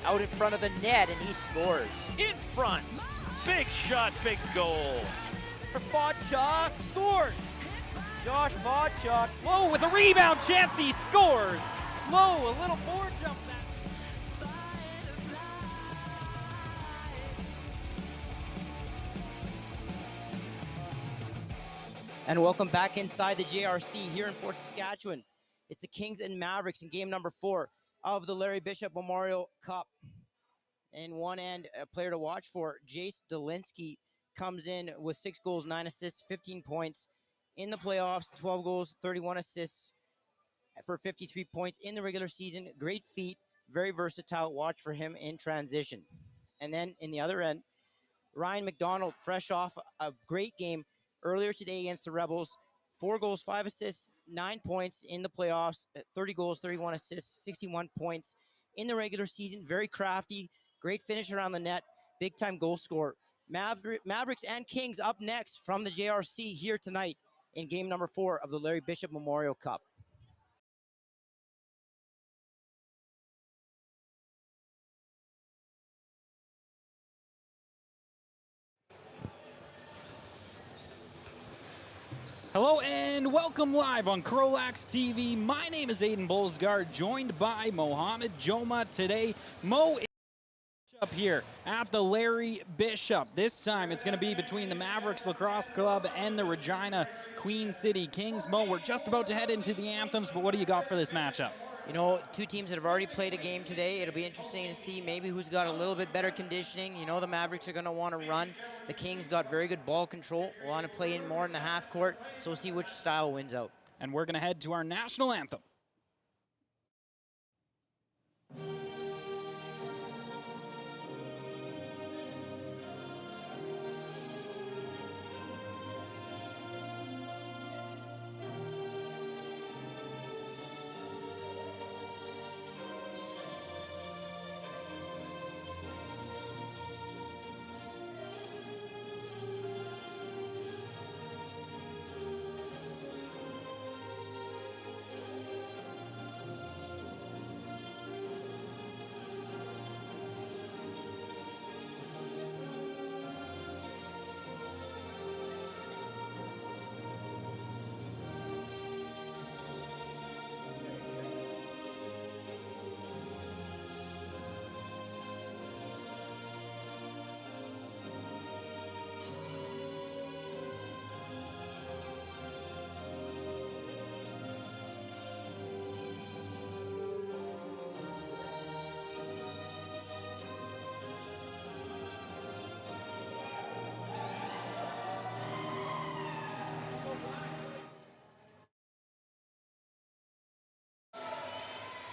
out in front of the net, and he scores. In front, big shot, big goal. For Vodchuk, scores. Josh Vodchuk. Lowe with a rebound chance, he scores. Lowe, a little more jump. And welcome back inside the JRC here in Fort Saskatchewan. It's the Kings and Mavericks in game number 4 of the Larry Bishop Memorial Cup. And one end, a player to watch for, Jace Delinsky, comes in with 6 goals, 9 assists, 15 points. In the playoffs, 12 goals, 31 assists for 53 points in the regular season. Great feat, very versatile. Watch for him in transition. And then in the other end, Ryan McDonald, fresh off a great game earlier today against the Rebels. 4 goals, 5 assists, 9 points in the playoffs, 30 goals, 31 assists, 61 points in the regular season. Very crafty, great finish around the net, big-time goal scorer. Mavericks and Kings up next from the JRC here tonight in game number 4 of the Larry Bishop Memorial Cup. Hello and welcome live on CROW LAX TV. My name is Aiden Bolsgaard, joined by Mohamed Joma today. Mo is up here at the Larry Bishop. This time it's going to be between the Mavericks Lacrosse Club and the Regina Queen City Kings. Mo, we're just about to head into the anthems, but what do you got for this matchup? You know, 2 teams that have already played a game today. It'll be interesting to see maybe who's got a little bit better conditioning. You know, the Mavericks are going to want to run. The Kings got very good ball control, want to play in more in the half court, so we'll see which style wins out. And we're going to head to our national anthem.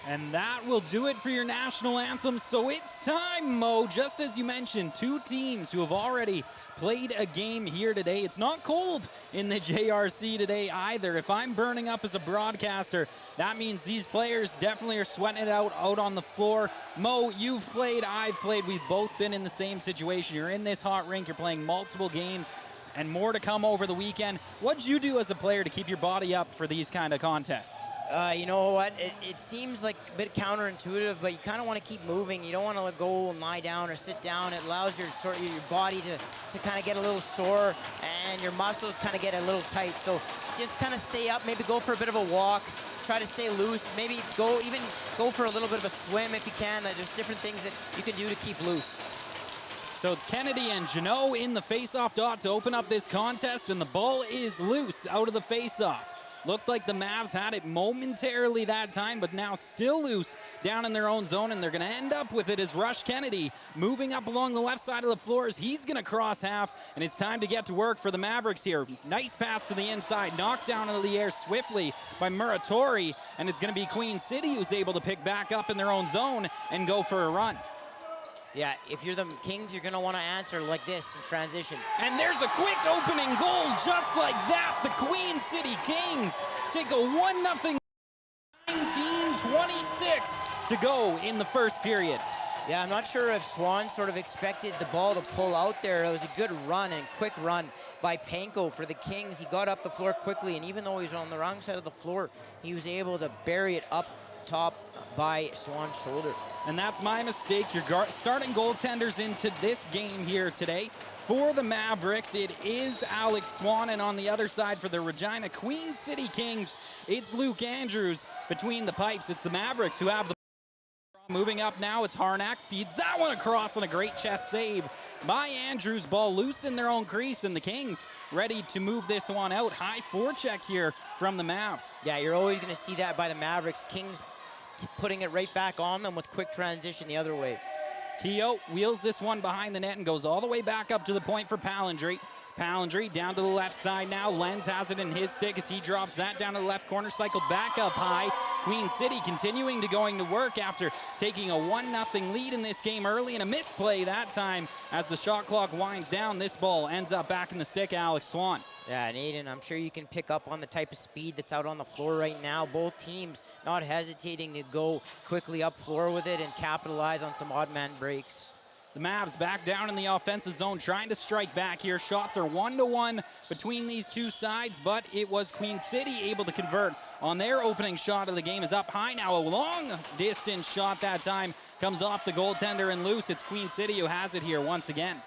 And that will do it for your national anthem. So it's time, Mo. Just as you mentioned, 2 teams who have already played a game here today. It's not cold in the JRC today either. If I'm burning up as a broadcaster, that means these players definitely are sweating it out on the floor. Mo, you've played, I've played. We've both been in the same situation. You're in this hot rink. You're playing multiple games and more to come over the weekend. What'd you do as a player to keep your body up for these kind of contests? You know what? It seems like a bit counterintuitive, but you kind of want to keep moving. You don't want to go and lie down or sit down. It allows your body to kind of get a little sore, and your muscles kind of get a little tight. So just kind of stay up. Maybe go for a bit of a walk. Try to stay loose. Maybe go for a little bit of a swim if you can. There's different things that you can do to keep loose. So it's Kennedy and Jeannot in the face-off dot to open up this contest, and the ball is loose out of the face-off. Looked like the Mavs had it momentarily that time, but now still loose down in their own zone, and they're going to end up with it as Rush Kennedy moving up along the left side of the floor as he's going to cross half, and it's time to get to work for the Mavericks here. Nice pass to the inside, knocked down into the air swiftly by Muratori, and it's going to be Queen City who's able to pick back up in their own zone and go for a run. Yeah, if you're the Kings, you're going to want to answer like this in transition. And there's a quick opening goal just like that. The Queen City Kings take a 1-0 19-26 to go in the first period. Yeah, I'm not sure if Swan sort of expected the ball to pull out there. It was a good run and quick run by Panko for the Kings. He got up the floor quickly, and even though he was on the wrong side of the floor, he was able to bury it up top by Swan's shoulder. And that's my mistake. Your starting goaltenders into this game here today. For the Mavericks, it is Alex Swan, and on the other side for the Regina Queen City Kings, it's Luke Andrews. Between the pipes, it's the Mavericks who have the moving up now. It's Harnack, feeds that one across on a great chest save by Andrews. Ball loose in their own crease, and the Kings ready to move this one out. High forecheck here from the Mavs. Yeah, you're always going to see that by the Mavericks. Kings putting it right back on them with quick transition the other way. Keogh wheels this one behind the net and goes all the way back up to the point for Palindry. Palindry down to the left side now. Lenz has it in his stick as he drops that down to the left corner, cycled back up high. Queen City continuing to going to work after taking a 1-0 lead in this game early, and a misplay that time as the shot clock winds down. This ball ends up back in the stick, Alex Swan. Yeah, and Aiden, I'm sure you can pick up on the type of speed that's out on the floor right now. Both teams not hesitating to go quickly up floor with it and capitalize on some odd man breaks. The Mavs back down in the offensive zone, trying to strike back here. Shots are 1-1 between these two sides, but it was Queen City able to convert on their opening shot of the game. Is up high now. A long distance shot that time comes off the goaltender and loose. It's Queen City who has it here once again.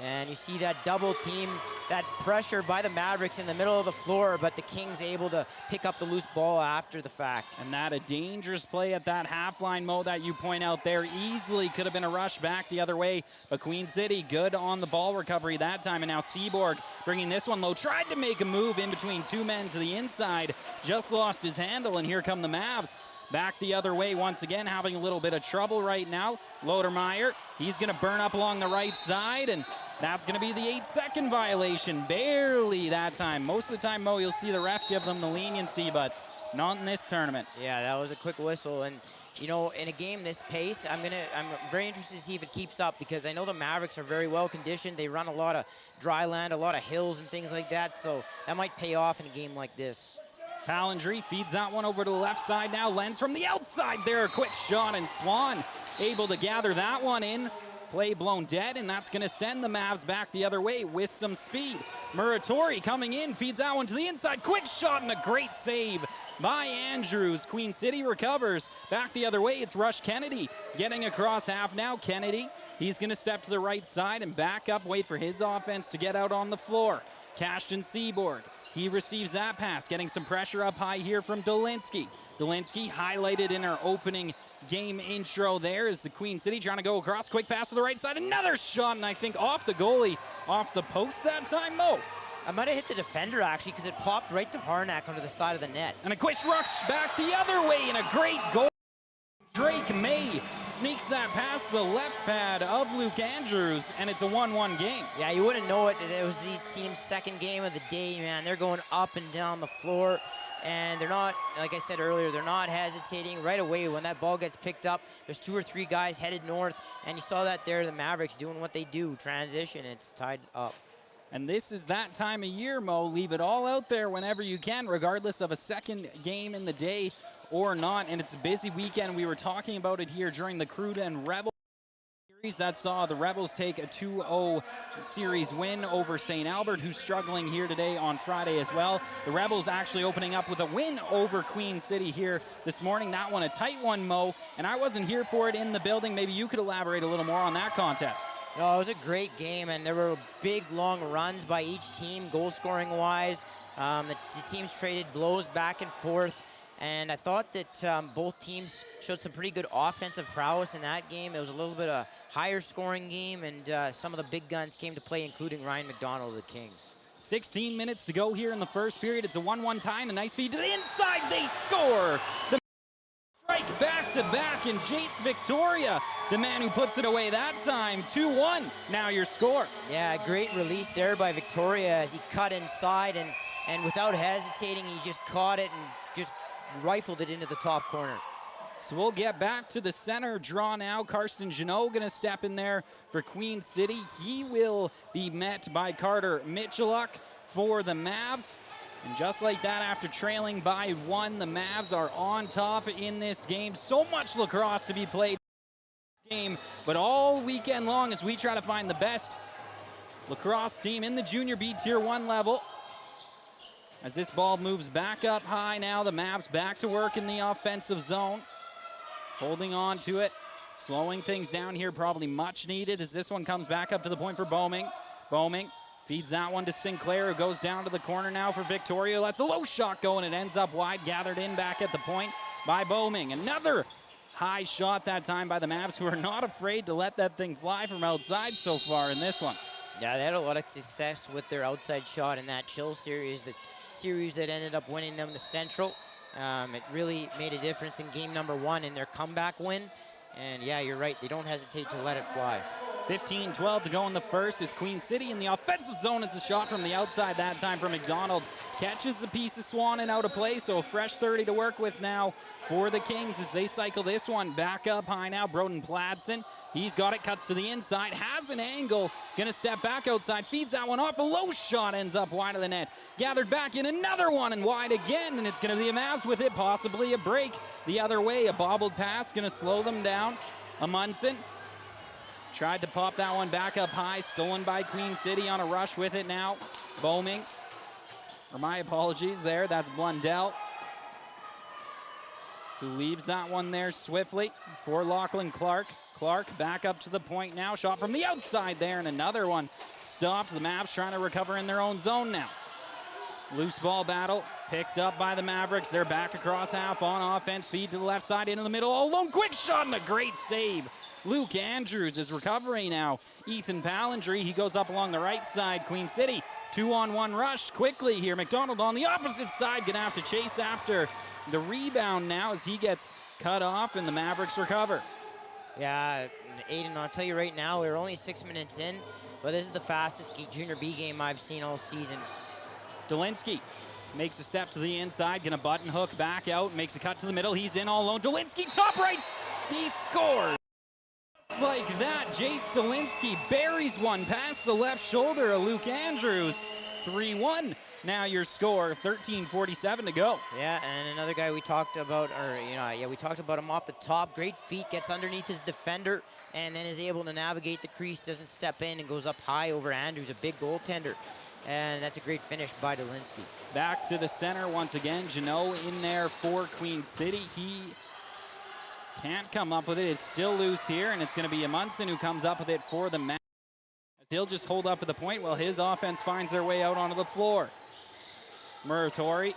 And you see that double team, that pressure by the Mavericks in the middle of the floor, but the Kings able to pick up the loose ball after the fact. And that a dangerous play at that half line, Mo, that you point out there. Easily could have been a rush back the other way, but Queen City good on the ball recovery that time. And now Seaborg bringing this one low, tried to make a move in between two men to the inside, just lost his handle, and here come the Mavs. Back the other way once again, having a little bit of trouble right now. Lodermeyer, he's going to burn up along the right side, and that's going to be the 8-second violation. Barely that time. Most of the time, Mo, you'll see the ref give them the leniency, but not in this tournament. Yeah, that was a quick whistle. And, you know, in a game this pace, I'm very interested to see if it keeps up, because I know the Mavericks are very well conditioned. They run a lot of dry land, a lot of hills and things like that, so that might pay off in a game like this. Palindry feeds that one over to the left side now. Lenz from the outside there. A quick shot, and Swan able to gather that one in. Play blown dead, and that's going to send the Mavs back the other way with some speed. Muratori coming in, feeds that one to the inside. Quick shot and a great save by Andrews. Queen City recovers. Back the other way, it's Rush Kennedy getting across half now. Kennedy, he's going to step to the right side and back up, wait for his offense to get out on the floor. Cashton Seaborg, he receives that pass, getting some pressure up high here from Dolinsky. Dolinsky highlighted in our opening game intro there is the Queen City trying to go across. Quick pass to the right side. Another shot, and I think off the goalie, off the post that time, Mo. I might have hit the defender, actually, because it popped right to Harnack under the side of the net. And a quick rush back the other way, and a great goal. Drake May sneaks that past the left pad of Luke Andrews, and it's a 1-1 game. Yeah, you wouldn't know it. It was these teams' second game of the day, man. They're going up and down the floor, and they're not, like I said earlier, they're not hesitating right away. When that ball gets picked up, there's 2 or 3 guys headed north, and you saw that there, the Mavericks doing what they do, transition. It's tied up. And this is that time of year, Mo. Leave it all out there whenever you can, regardless of a second game in the day or not. And it's a busy weekend. We were talking about it here during the CROW and Rebels series that saw the Rebels take a 2-0 series win over St. Albert, who's struggling here today on Friday as well. The Rebels actually opening up with a win over Queen City here this morning. That one a tight one, Mo, and I wasn't here for it in the building. Maybe you could elaborate a little more on that contest. No, it was a great game, and there were big, long runs by each team, goal-scoring-wise. The teams traded blows back and forth, and I thought that both teams showed some pretty good offensive prowess in that game. It was a little bit of a higher-scoring game, and some of the big guns came to play, including Ryan McDonald of the Kings. 16 minutes to go here in the first period. It's a 1-1 tie, and a nice feed to the inside. They score! The strike back-to-back, and Jace Victoria, the man who puts it away that time. 2-1, now your score. Yeah, great release there by Victoria as he cut inside, and without hesitating, he just caught it and just rifled it into the top corner. So we'll get back to the center draw now. Karsten Jeannot going to step in there for Queen City. He will be met by Carter Michaluk for the Mavs. And just like that, after trailing by 1, the Mavs are on top in this game. So much lacrosse to be played in this game, but all weekend long as we try to find the best lacrosse team in the Junior B Tier 1 level. As this ball moves back up high now, the Mavs back to work in the offensive zone. holding on to it, slowing things down here, probably much needed as this one comes back up to the point for Boeming. Boeming feeds that one to Sinclair, who goes down to the corner now for Victoria. Lets a low shot go, and it ends up wide, gathered in back at the point by Boeming. Another high shot that time by the Mavs, who are not afraid to let that thing fly from outside so far in this one. Yeah, they had a lot of success with their outside shot in that Chill series, the series that ended up winning them the Central. It really made a difference in game number 1 in their comeback win. And yeah, you're right, they don't hesitate to let it fly. 15-12 to go in the first. It's Queen City in the offensive zone as the shot from the outside that time from McDonald. Catches a piece of Swannon out of play, so a fresh 30 to work with now for the Kings as they cycle this one back up high now. Broden Pladsen, he's got it, cuts to the inside, has an angle, gonna step back outside, feeds that one off, a low shot ends up wide of the net. Gathered back in, another one and wide again, and it's gonna be the Mavs with it, possibly a break the other way. A bobbled pass, gonna slow them down. Amundsen tried to pop that one back up high, stolen by Queen City on a rush with it now. Boeming, or my apologies there, that's Blundell, who leaves that one there swiftly for Lachlan Clark. Clark back up to the point now, shot from the outside there, and another one stopped. The Mavs trying to recover in their own zone now. Loose ball battle picked up by the Mavericks. They're back across half on offense, feed to the left side, into the middle, all alone, quick shot and a great save. Luke Andrews is recovering now. Ethan Palindry, he goes up along the right side. Queen City, 2-on-1 rush quickly here. McDonald on the opposite side, gonna have to chase after the rebound now as he gets cut off and the Mavericks recover. Yeah, Aiden, I'll tell you right now, we're only 6 minutes in, but this is the fastest junior B game I've seen all season. Dolinsky makes a step to the inside, gonna button hook back out, makes a cut to the middle, he's in all alone. Dolinsky, top right, he scores! Like that, Jace Dolinsky buries one past the left shoulder of Luke Andrews. 3-1, now your score, 13:47 to go. Yeah, and another guy we talked about, we talked about him off the top. Great feet, gets underneath his defender, and then is able to navigate the crease, doesn't step in, and goes up high over Andrews, a big goaltender. And that's a great finish by Dolinsky. Back to the center once again. Janot in there for Queen City. He can't come up with it. It's still loose here, and it's going to be Amundsen who comes up with it for the Mavs. He'll just hold up at the point while his offense finds their way out onto the floor. Muratori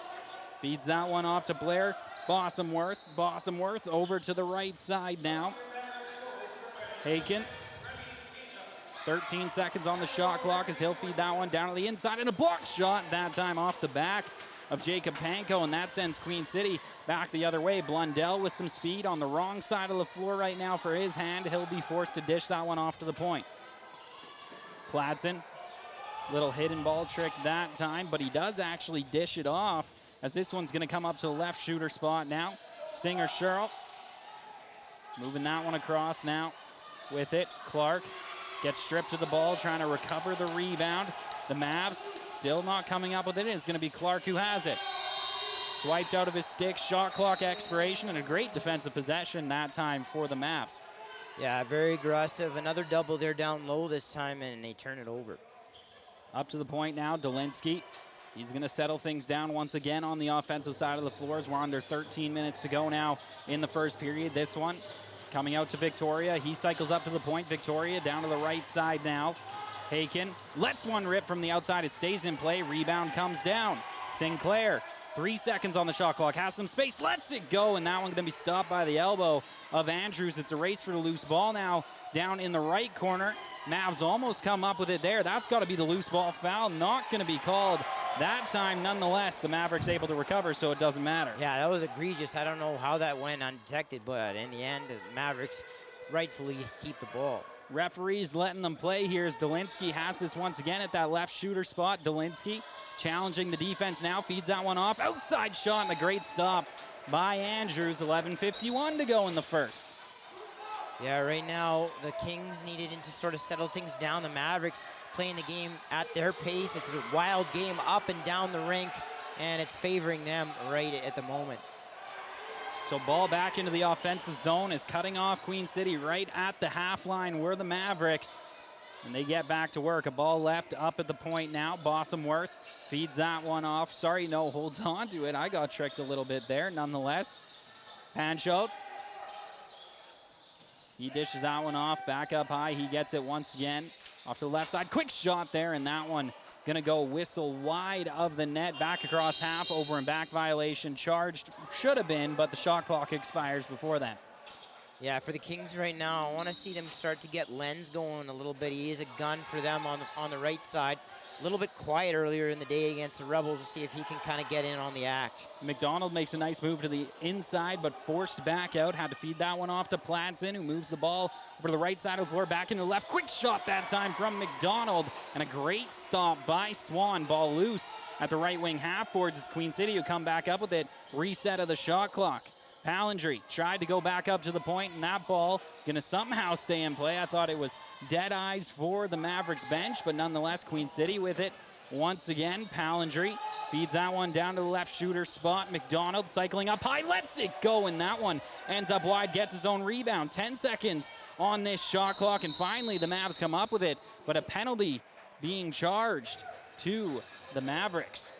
feeds that one off to Blair. Bosomworth over to the right side now. Haken. 13 seconds on the shot clock as he'll feed that one down to the inside, and a block shot that time off the back of Jacob Panko, and that sends Queen City back the other way. Blundell with some speed on the wrong side of the floor right now for his hand. He'll be forced to dish that one off to the point. Pladsen, little hidden ball trick that time, but he does actually dish it off as this one's gonna come up to the left shooter spot now. Singer Sherrill moving that one across now with it. Clark gets stripped of the ball, trying to recover the rebound. The Mavs still not coming up with it. It's going to be Clark who has it. Swiped out of his stick, shot clock expiration, and a great defensive possession that time for the Mavs. Yeah, very aggressive. Another double there down low this time, and they turn it over. Up to the point now, Dolinsky. He's going to settle things down once again on the offensive side of the floor as we're under 13 minutes to go now in the first period. This one coming out to Victoria. He cycles up to the point. Victoria down to the right side now. Haken lets one rip from the outside. It stays in play. Rebound comes down. Sinclair, 3 seconds on the shot clock. Has some space. Lets it go. And that one's going to be stopped by the elbow of Andrews. It's a race for the loose ball now down in the right corner. Mavs almost come up with it there. That's got to be the loose ball foul. Not going to be called that time. Nonetheless, the Mavericks able to recover, so it doesn't matter. Yeah, that was egregious. I don't know how that went undetected, but in the end, the Mavericks rightfully keep the ball. Referees letting them play here as Dolinsky has this once again at that left shooter spot. Dolinsky challenging the defense now, feeds that one off. Outside shot and a great stop by Andrews. 11:51 to go in the first. Yeah, right now, the Kings needed to sort of settle things down. The Mavericks playing the game at their pace. It's a wild game up and down the rink, and it's favoring them right at the moment. So ball back into the offensive zone is cutting off Queen City right at the half line. We're the Mavericks, and they get back to work. A ball left up at the point now. Bosomworth feeds that one off. Sorry, no, holds on to it. I got tricked a little bit there nonetheless. Pancho He dishes that one off, back up high. He gets it once again. Off to the left side, quick shot there, and that one gonna go whistle wide of the net, back across half, over and back violation. Charged, should have been, but the shot clock expires before that. Yeah, for the Kings right now, I want to see them start to get Lenz going a little bit. He is a gun for them on the right side. A little bit quiet earlier in the day against the Rebels to see if he can kind of get in on the act. McDonald makes a nice move to the inside, but forced back out. Had to feed that one off to Platson, who moves the ball over to the right side of the floor, back into the left. Quick shot that time from McDonald, and a great stop by Swan. Ball loose at the right wing half boards. It's Queen City who come back up with it. Reset of the shot clock. Palindry tried to go back up to the point, and that ball going to somehow stay in play. I thought it was dead eyes for the Mavericks bench, but nonetheless, Queen City with it. Once again, Palindry feeds that one down to the left shooter spot. McDonald cycling up high, lets it go, and that one ends up wide, gets his own rebound. 10 seconds on this shot clock, and finally the Mavs come up with it, but a penalty being charged to the Mavericks.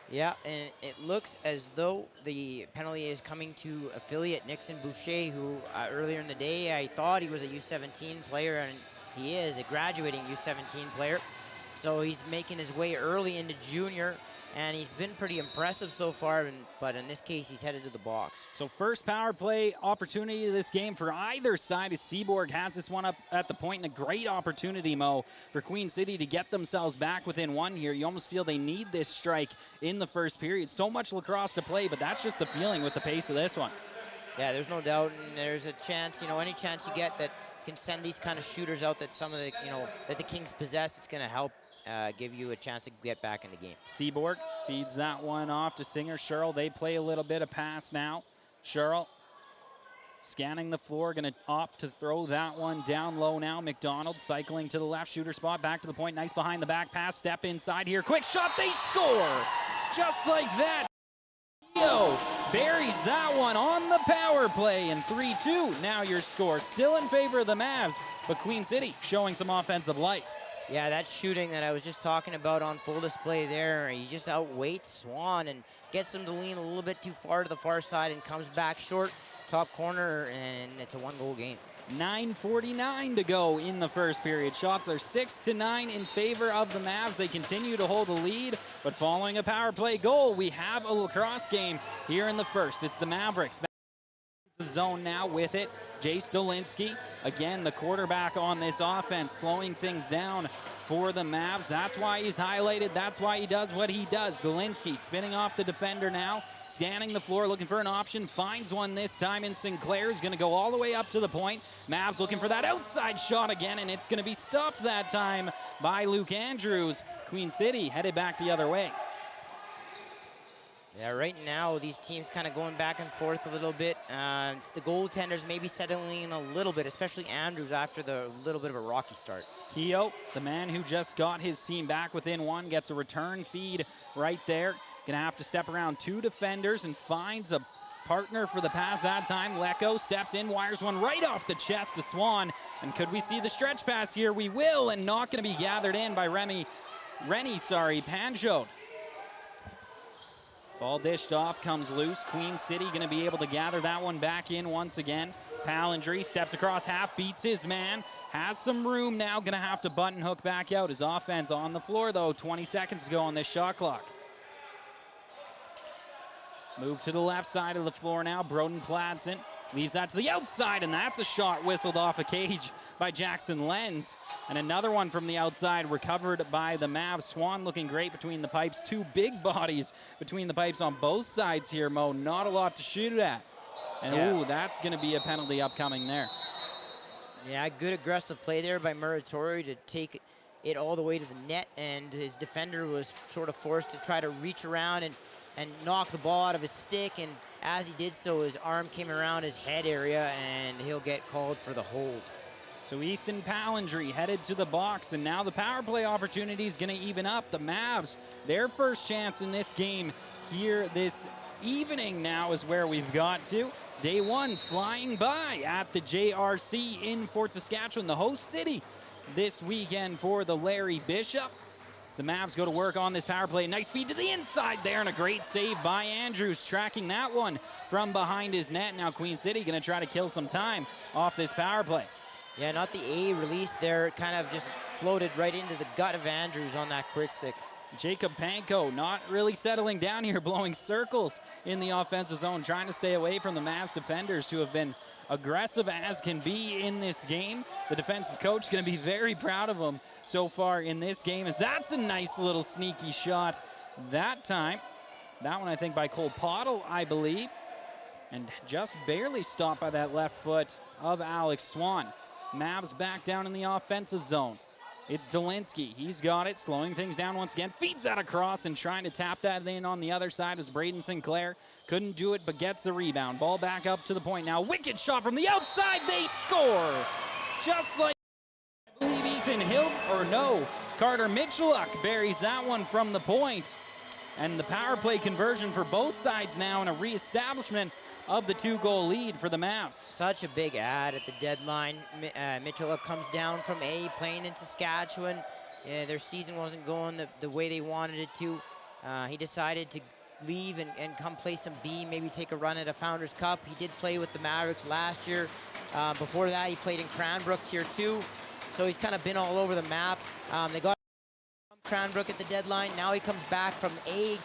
Yeah, and it looks as though the penalty is coming to affiliate Nixon Boucher, who earlier in the day I thought he was a U17 player, and he is a graduating U17 player. So he's making his way early into junior, and he's been pretty impressive so far, but in this case, he's headed to the box. So first power play opportunity of this game for either side as Seaborg has this one up at the point, and a great opportunity, Mo, for Queen City to get themselves back within one here. You almost feel they need this strike in the first period. So much lacrosse to play, but that's just the feeling with the pace of this one. Yeah, there's no doubt, and there's a chance, any chance you get that you can send these kind of shooters out that some of the, that the Kings possess, it's going to help give you a chance to get back in the game. Seaborg feeds that one off to Singer. Sherrill, they play a little bit of pass now. Sherrill scanning the floor, going to opt to throw that one down low now. McDonald cycling to the left shooter spot, back to the point. Nice behind the back pass, step inside here. Quick shot, they score! Just like that. Theo buries that one on the power play, and 3-2. Now your score still in favor of the Mavs, but Queen City showing some offensive life. Yeah, that shooting that I was just talking about on full display there, he just outweights Swan and gets him to lean a little bit too far to the far side and comes back short, top corner, and it's a one-goal game. 9:49 to go in the first period. Shots are 6-9 in favor of the Mavs. They continue to hold the lead, but following a power play goal, we have a lacrosse game here in the first. It's the Mavericks. Zone now with it. Jay Stolinsky, again, the quarterback on this offense, slowing things down for the Mavs. That's why he's highlighted. That's why he does what he does. Stolinsky spinning off the defender now, scanning the floor, looking for an option, finds one this time in Sinclair. He's going to go all the way up to the point. Mavs looking for that outside shot again, and it's going to be stopped that time by Luke Andrews. Queen City headed back the other way. Yeah, right now, these teams kind of going back and forth a little bit. The goaltenders maybe settling in a little bit, especially Andrews after the little bit of a rocky start. Keogh, the man who just got his team back within one, gets a return feed right there. Gonna have to step around two defenders and finds a partner for the pass that time. Lecco steps in, wires one right off the chest to Swan. And could we see the stretch pass here? We will, and not gonna be gathered in by Rennie, Panjot. Ball dished off, comes loose. Queen City going to be able to gather that one back in once again. Palindry steps across half, beats his man. Has some room now, going to have to button hook back out. His offense on the floor, though. 20 seconds to go on this shot clock. Move to the left side of the floor now. Broden Pladsen leaves that to the outside, and that's a shot whistled off a cage by Jackson Lenz. And another one from the outside recovered by the Mavs. Swan looking great between the pipes. Two big bodies between the pipes on both sides here, Mo. Not a lot to shoot at. And ooh, that's going to be a penalty upcoming there. Yeah, good aggressive play there by Muratori to take it all the way to the net, and his defender was sort of forced to try to reach around and knock the ball out of his stick, and as he did so, his arm came around his head area, and he'll get called for the hold. So Ethan Palindry headed to the box, and now the power play opportunity is going to even up. The Mavs, their first chance in this game here this evening now is where we've got to. Day one flying by at the JRC in Fort Saskatchewan, the host city this weekend for the Larry Bishop. The Mavs go to work on this power play. Nice feed to the inside there, and a great save by Andrews, tracking that one from behind his net. Now Queen City going to try to kill some time off this power play. Yeah, not the A release there. Kind of just floated right into the gut of Andrews on that quick stick. Jacob Panko not really settling down here, blowing circles in the offensive zone, trying to stay away from the Mavs defenders who have been aggressive as can be in this game. The defensive coach going to be very proud of him so far in this game, as that's a nice little sneaky shot that time. That one I think by Cole Pottle, I believe, and just barely stopped by that left foot of Alex Swan. Mavs back down in the offensive zone. It's Dolinsky. He's got it, slowing things down once again. Feeds that across and trying to tap that in on the other side is Braden Sinclair. Couldn't do it, but gets the rebound. Ball back up to the point now. Wicked shot from the outside. They score. Just like, I believe, Ethan Hill, or no, Carter Mitchelluk buries that one from the point. And the power play conversion for both sides now, and a reestablishment of the 2-goal lead for the Mavs. Such a big ad at the deadline. Mitchell comes down from A, playing in Saskatchewan. Yeah, their season wasn't going the way they wanted it to. He decided to leave and come play some B, maybe take a run at a Founders Cup. He did play with the Mavericks last year. Before that, he played in Cranbrook Tier 2. So he's kind of been all over the map. They got Cranbrook at the deadline. Now he comes back from A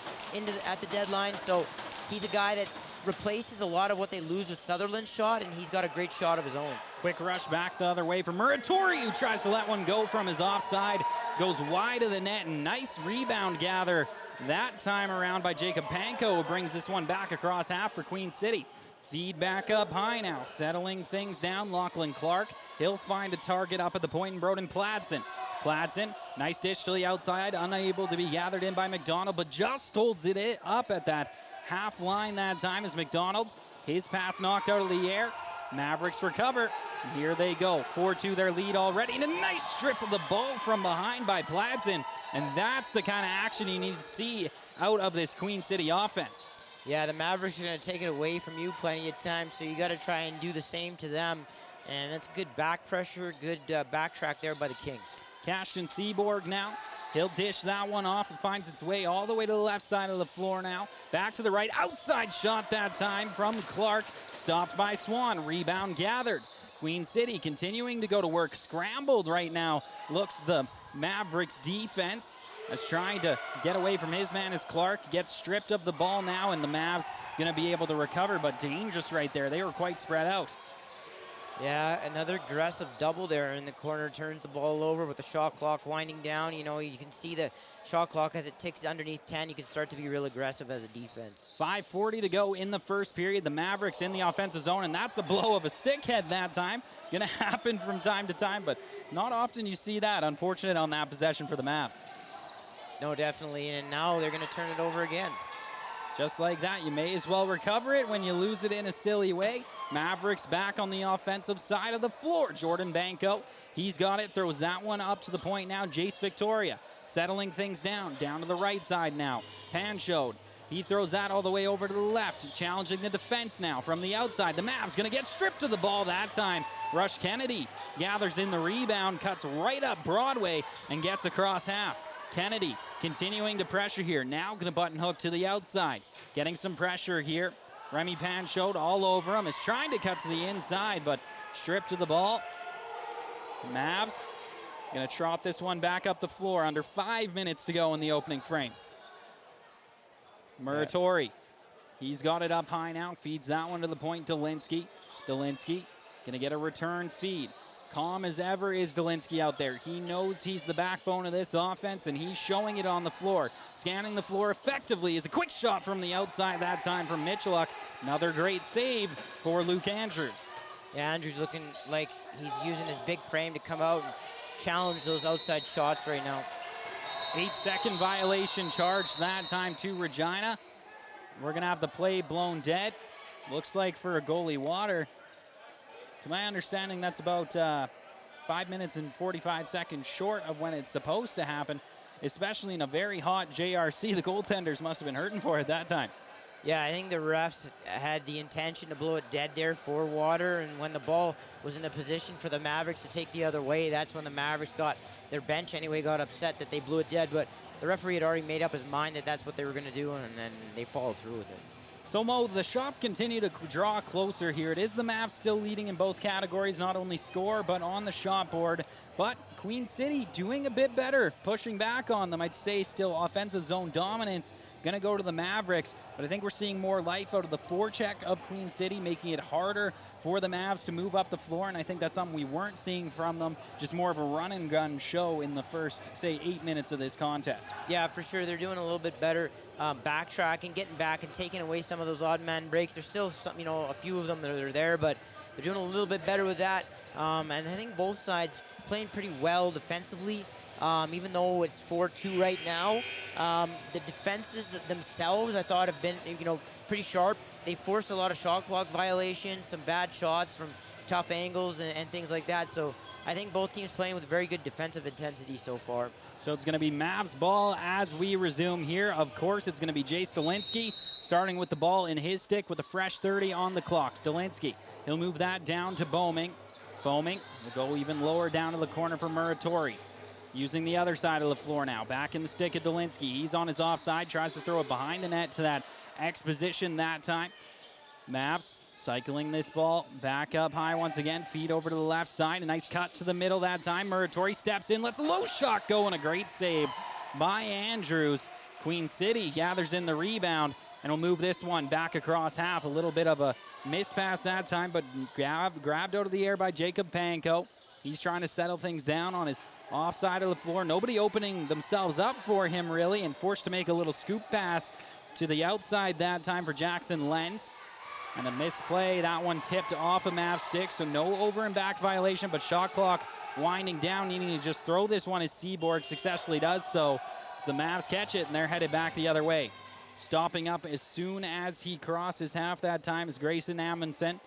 at the deadline. So he's a guy that replaces a lot of what they lose with Sutherland's shot, and he's got a great shot of his own. Quick rush back the other way from Muratori, who tries to let one go from his offside. Goes wide of the net, and nice rebound gather that time around by Jacob Panko, who brings this one back across half for Queen City. Feed back up high now, settling things down. Lachlan Clark, he'll find a target up at the point, and Broden Pladsen. Pladsen, nice dish to the outside, unable to be gathered in by McDonald, but just holds it up at that half line that time as McDonald. His pass knocked out of the air. Mavericks recover. Here they go. 4-2 their lead already. And a nice strip of the ball from behind by Pladsen. And that's the kind of action you need to see out of this Queen City offense. Yeah, the Mavericks are going to take it away from you plenty of times, so you got to try and do the same to them. And that's good back pressure, good backtrack there by the Kings. Cashton Seaborg now. He'll dish that one off. It finds its way all the way to the left side of the floor now. Back to the right. Outside shot that time from Clark. Stopped by Swan. Rebound gathered. Queen City continuing to go to work. Scrambled right now. Looks the Mavericks defense as trying to get away from his man as Clark gets stripped of the ball now, and the Mavs going to be able to recover, but dangerous right there. They were quite spread out. Yeah, another aggressive double there in the corner, turns the ball over with the shot clock winding down. You know, you can see the shot clock as it ticks underneath 10. You can start to be real aggressive as a defense. 5:40 to go in the first period. The Mavericks in the offensive zone, and that's a blow of a stickhead that time. Gonna happen from time to time, but not often you see that. Unfortunate on that possession for the Mavs. No, definitely, and now they're gonna turn it over again. Just like that, you may as well recover it when you lose it in a silly way. Mavericks back on the offensive side of the floor. Jordan Banco, he's got it, throws that one up to the point now. Jace Victoria settling things down to the right side now. Panchode, he throws that all the way over to the left, challenging the defense now from the outside. The Mavs gonna get stripped of the ball that time. Rush Kennedy gathers in the rebound, cuts right up Broadway, and gets across half. Kennedy continuing to pressure here. Now going to button hook to the outside. Getting some pressure here. Remy Panchode all over him. Is trying to cut to the inside, but stripped of the ball. Mavs going to trot this one back up the floor. Under 5 minutes to go in the opening frame. Muratori. He's got it up high now. Feeds that one to the point. Dolinsky. Dolinsky going to get a return feed. Calm as ever is Dolinsky out there. He knows he's the backbone of this offense, and he's showing it on the floor. Scanning the floor effectively is a quick shot from the outside that time from Mitchelluk. Another great save for Luke Andrews. Yeah, Andrews looking like he's using his big frame to come out and challenge those outside shots right now. 8-second violation charged that time to Regina. We're going to have the play blown dead. Looks like for a goalie water. To my understanding, that's about 5 minutes and 45 seconds short of when it's supposed to happen, especially in a very hot JRC. The goaltenders must have been hurting for it that time. Yeah, I think the refs had the intention to blow it dead there for water, and when the ball was in a position for the Mavericks to take the other way, that's when the Mavericks got, their bench anyway, got upset that they blew it dead, but the referee had already made up his mind that that's what they were going to do, and then they followed through with it. So, Mo, the shots continue to draw closer here. It is the Mavs still leading in both categories, not only score, but on the shot board. But Queen City doing a bit better, pushing back on them. I'd say still offensive zone dominance. Going to go to the Mavericks, but I think we're seeing more life out of the forecheck of Queen City, making it harder for the Mavs to move up the floor, and I think that's something we weren't seeing from them, just more of a run-and-gun show in the first, say, 8 minutes of this contest. Yeah, for sure. They're doing a little bit better backtracking, getting back and taking away some of those odd man breaks. There's still some, you know, a few of them that are there, but they're doing a little bit better with that. And I think both sides playing pretty well defensively. Even though it's 4-2 right now, the defenses themselves I thought have been, you know, pretty sharp. They forced a lot of shot clock violations, some bad shots from tough angles and things like that. So I think both teams playing with very good defensive intensity so far. So it's going to be Mavs ball as we resume here. Of course, it's going to be Jay Stalinsky starting with the ball in his stick with a fresh 30 on the clock. Stalinsky, he'll move that down to Boeming. Boeming will go even lower down to the corner for Muratori. Using the other side of the floor now. Back in the stick of Dolinsky. He's on his offside. Tries to throw it behind the net to that X position that time. Mavs cycling this ball back up high once again. Feed over to the left side. A nice cut to the middle that time. Muratori steps in. Lets a low shot go and a great save by Andrews. Queen City gathers in the rebound and will move this one back across half. A little bit of a miss pass that time, but grabbed out of the air by Jacob Panko. He's trying to settle things down on his offside of the floor. Nobody opening themselves up for him, really, and forced to make a little scoop pass to the outside that time for Jackson Lenz. And a misplay. That one tipped off a Mavs stick, so no over and back violation, but shot clock winding down, needing to just throw this one as Seaborg successfully does so. The Mavs catch it, and they're headed back the other way. Stopping up as soon as he crosses half that time is Grayson Amundsen.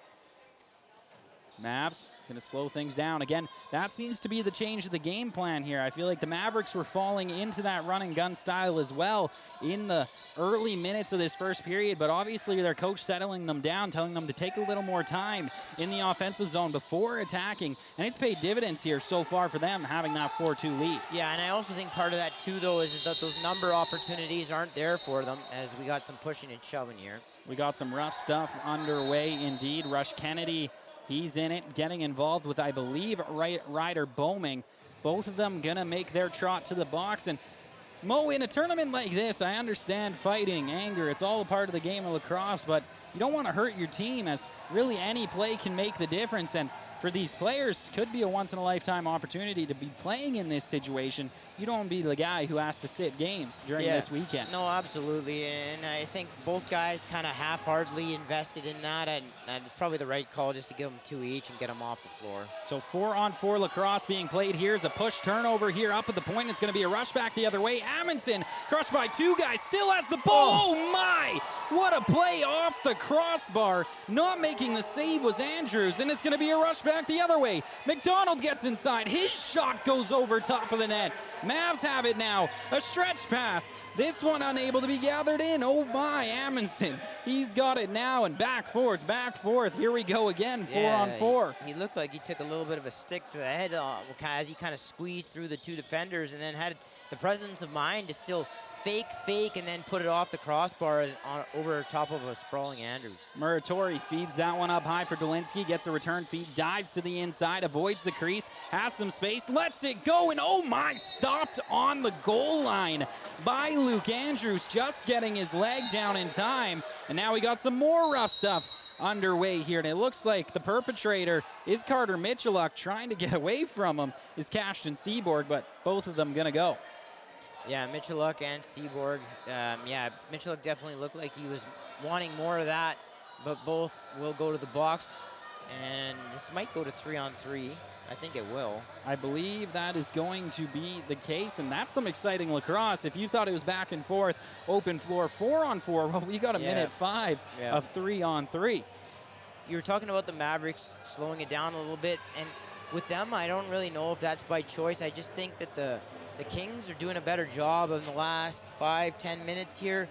Mavs going to slow things down. Again, that seems to be the change of the game plan here. I feel like the Mavericks were falling into that run and gun style as well in the early minutes of this first period, but obviously their coach settling them down, telling them to take a little more time in the offensive zone before attacking, and it's paid dividends here so far for them having that 4-2 lead. Yeah, and I also think part of that too, though, is that those number opportunities aren't there for them as we got some pushing and shoving here. We got some rough stuff underway indeed. Rush Kennedy, he's in it, getting involved with, I believe, Ryder Boeming. Both of them gonna make their trot to the box. And Mo, in a tournament like this, I understand fighting, anger, it's all a part of the game of lacrosse, but you don't want to hurt your team, as really any play can make the difference. And for these players, could be a once-in-a-lifetime opportunity to be playing in this situation. You don't want to be the guy who has to sit games during this weekend. No, absolutely, and I think both guys kind of half-heartedly invested in that, and it's probably the right call just to give them 2 each and get them off the floor. So 4-on-4 lacrosse being played here. Is a push turnover here up at the point. It's going to be a rush back the other way. Amundsen crushed by two guys, still has the ball. Oh my! What a play off the crossbar. Not making the save was Andrews, and it's going to be a rush back the other way. McDonald gets inside. His shot goes over top of the net. Mavs have it now. A stretch pass. This one unable to be gathered in. Oh my, Amundsen. He's got it now, and back forth, back forth. Here we go again, 4-on-4. He looked like he took a little bit of a stick to the head as he kind of squeezed through the two defenders, and then had the presence of mind to still fake, and then put it off the crossbar over top of a sprawling Andrews. Muratori feeds that one up high for Dolinsky, gets a return feed, dives to the inside, avoids the crease, has some space, lets it go, and oh my, stopped on the goal line by Luke Andrews, just getting his leg down in time. And now we got some more rough stuff underway here, and it looks like the perpetrator is Carter Michaluk. Trying to get away from him is Cashton Seaborg, but both of them gonna go. Yeah, Michaluk and Seaborg. Yeah, Michaluk definitely looked like he was wanting more of that, but both will go to the box, and this might go to 3-on-3. I think it will. I believe that is going to be the case, and that's some exciting lacrosse. If you thought it was back and forth, open floor, 4-on-4, well, we got a minute 5 of 3-on-3. You were talking about the Mavericks slowing it down a little bit, and with them, I don't really know if that's by choice. I just think that the Kings are doing a better job in the last 5-10 minutes here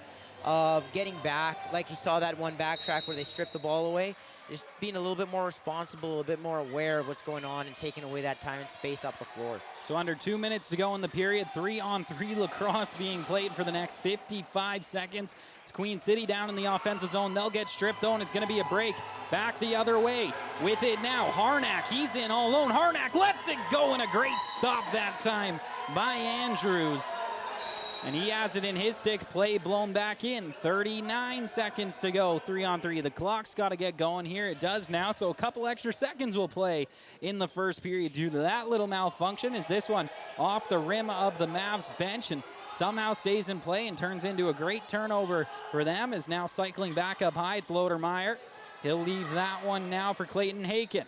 of getting back, like you saw that one backtrack where they stripped the ball away, just being a little bit more responsible, a little bit more aware of what's going on and taking away that time and space off the floor. So under 2 minutes to go in the period, 3-on-3 lacrosse being played for the next 55 seconds. It's Queen City down in the offensive zone. They'll get stripped though, and it's going to be a break back the other way. With it now, Harnack, he's in all alone. Harnack lets it go, and a great stop that time by Andrews. And he has it in his stick, play blown back in. 39 seconds to go, 3-on-3. The clock's got to get going here. It does now, so a couple extra seconds will play in the first period due to that little malfunction. Is this one off the rim of the Mavs bench and somehow stays in play and turns into a great turnover for them. Is now cycling back up high. It's Lodermeyer. He'll leave that one now for Clayton Haken.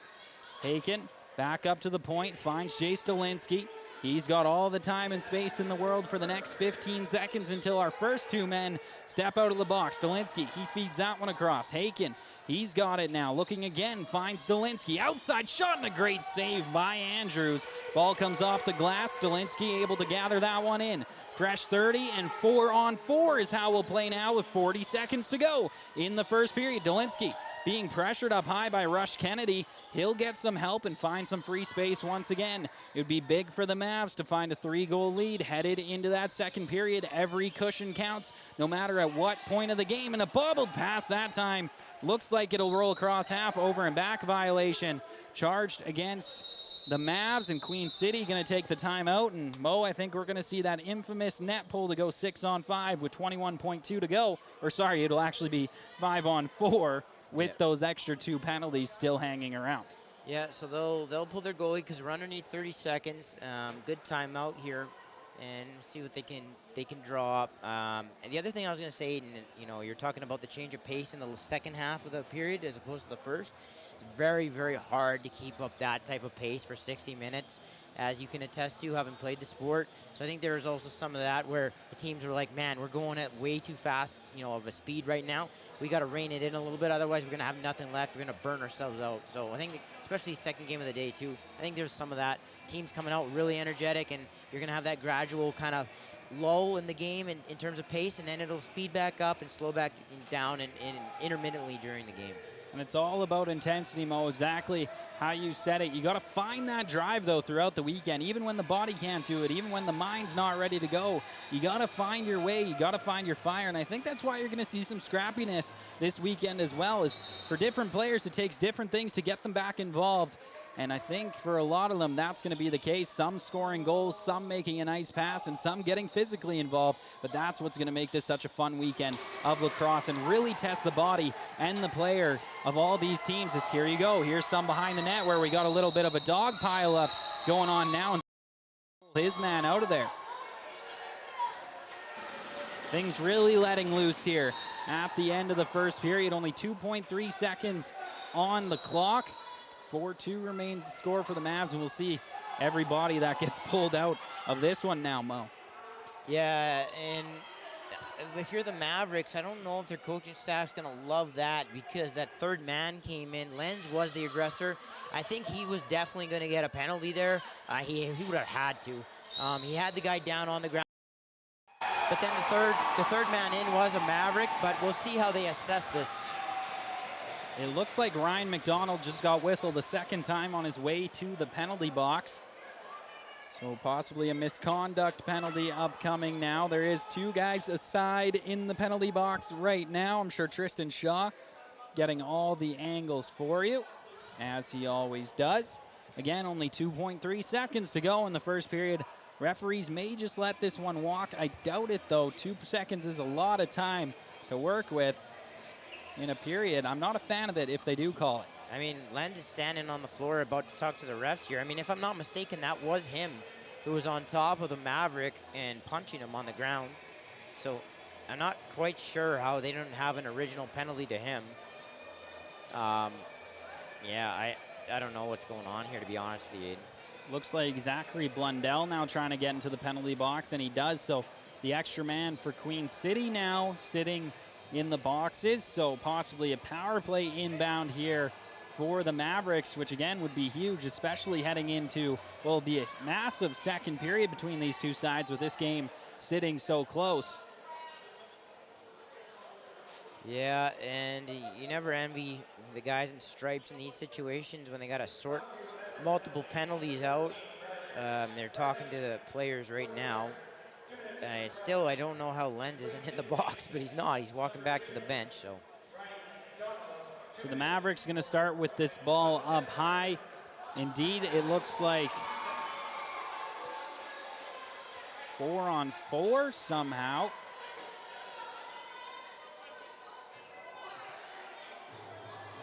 Haken back up to the point, finds Jay Stalinsky. He's got all the time and space in the world for the next 15 seconds until our first two men step out of the box. Stalinsky, he feeds that one across. Haken, he's got it now. Looking again, finds Stalinsky. Outside shot and a great save by Andrews. Ball comes off the glass. Stalinsky able to gather that one in. Fresh 30 and 4-on-4 is how we'll play now with 40 seconds to go in the first period. Stalinsky being pressured up high by Rush Kennedy. He'll get some help and find some free space once again. It would be big for the Mavs to find a 3-goal lead headed into that second period. Every cushion counts, no matter at what point of the game. And a bobbled pass that time. Looks like it'll roll across half, over and back violation. Charged against the Mavs, and Queen City going to take the timeout. And Mo, I think we're going to see that infamous net pull to go 6-on-5 with 21.2 to go. Or sorry, it'll actually be 5-on-4 with those extra 2 penalties still hanging around. Yeah, so they'll pull their goalie because we're underneath 30 seconds. Good timeout here, and see what they can draw up. And the other thing I was going to say, and you know, you're talking about the change of pace in the second half of the period as opposed to the first. It's very, very hard to keep up that type of pace for 60 minutes, as you can attest to, having played the sport. So I think there's also some of that where the teams were like, man, we're going at way too fast, you know, of a speed right now. We got to rein it in a little bit, otherwise we're going to have nothing left. We're going to burn ourselves out. So I think, especially second game of the day too, I think there's some of that. Teams coming out really energetic, and you're going to have that gradual kind of lull in the game in terms of pace, and then it'll speed back up and slow back down and intermittently during the game. And it's all about intensity, Mo, exactly how you said it. You got to find that drive, though, throughout the weekend. Even when the body can't do it, even when the mind's not ready to go, you got to find your way. You got to find your fire. And I think that's why you're going to see some scrappiness this weekend as well. Is for different players, it takes different things to get them back involved. And I think for a lot of them, that's going to be the case. Some scoring goals, some making a nice pass, and some getting physically involved. But that's what's going to make this such a fun weekend of lacrosse and really test the body and the player of all these teams. Is here you go. Here's some behind the net where we got a little bit of a dog pile up going on now. And his man out of there. Things really letting loose here at the end of the first period. Only 2.3 seconds on the clock. 4-2 remains the score for the Mavs, and we'll see everybody that gets pulled out of this one now, Mo. Yeah, and if you're the Mavericks, I don't know if their coaching staff's going to love that, because that third man came in. Lenz was the aggressor. I think he was definitely going to get a penalty there. He would have had to. He had the guy down on the ground. But then the third man in was a Maverick, but we'll see how they assess this. It looked like Ryan McDonald just got whistled a second time on his way to the penalty box. So possibly a misconduct penalty upcoming now. There is 2 guys aside in the penalty box right now. I'm sure Tristan Shaw getting all the angles for you, as he always does. Again, only 2.3 seconds to go in the first period. Referees may just let this one walk. I doubt it, though. 2 seconds is a lot of time to work with in a period. I'm not a fan of it if they do call it. I mean, Lenz is standing on the floor about to talk to the refs here. I mean, if I'm not mistaken, that was him who was on top of the Maverick and punching him on the ground. So I'm not quite sure how they don't have an original penalty to him. Yeah, I don't know what's going on here, to be honest with you, Aiden. Looks like Zachary Blundell now trying to get into the penalty box, and he does. So the extra man for Queen City now sitting in the boxes, so possibly a power play inbound here for the Mavericks, which again would be huge, especially heading into, well, it'll be a massive second period between these two sides with this game sitting so close. Yeah, and you never envy the guys in stripes in these situations when they got to sort multiple penalties out. They're talking to the players right now. Still, I don't know how Lenz isn't in the box, but he's not. He's walking back to the bench, so. So the Mavericks going to start with this ball up high. Indeed, it looks like 4-on-4 somehow.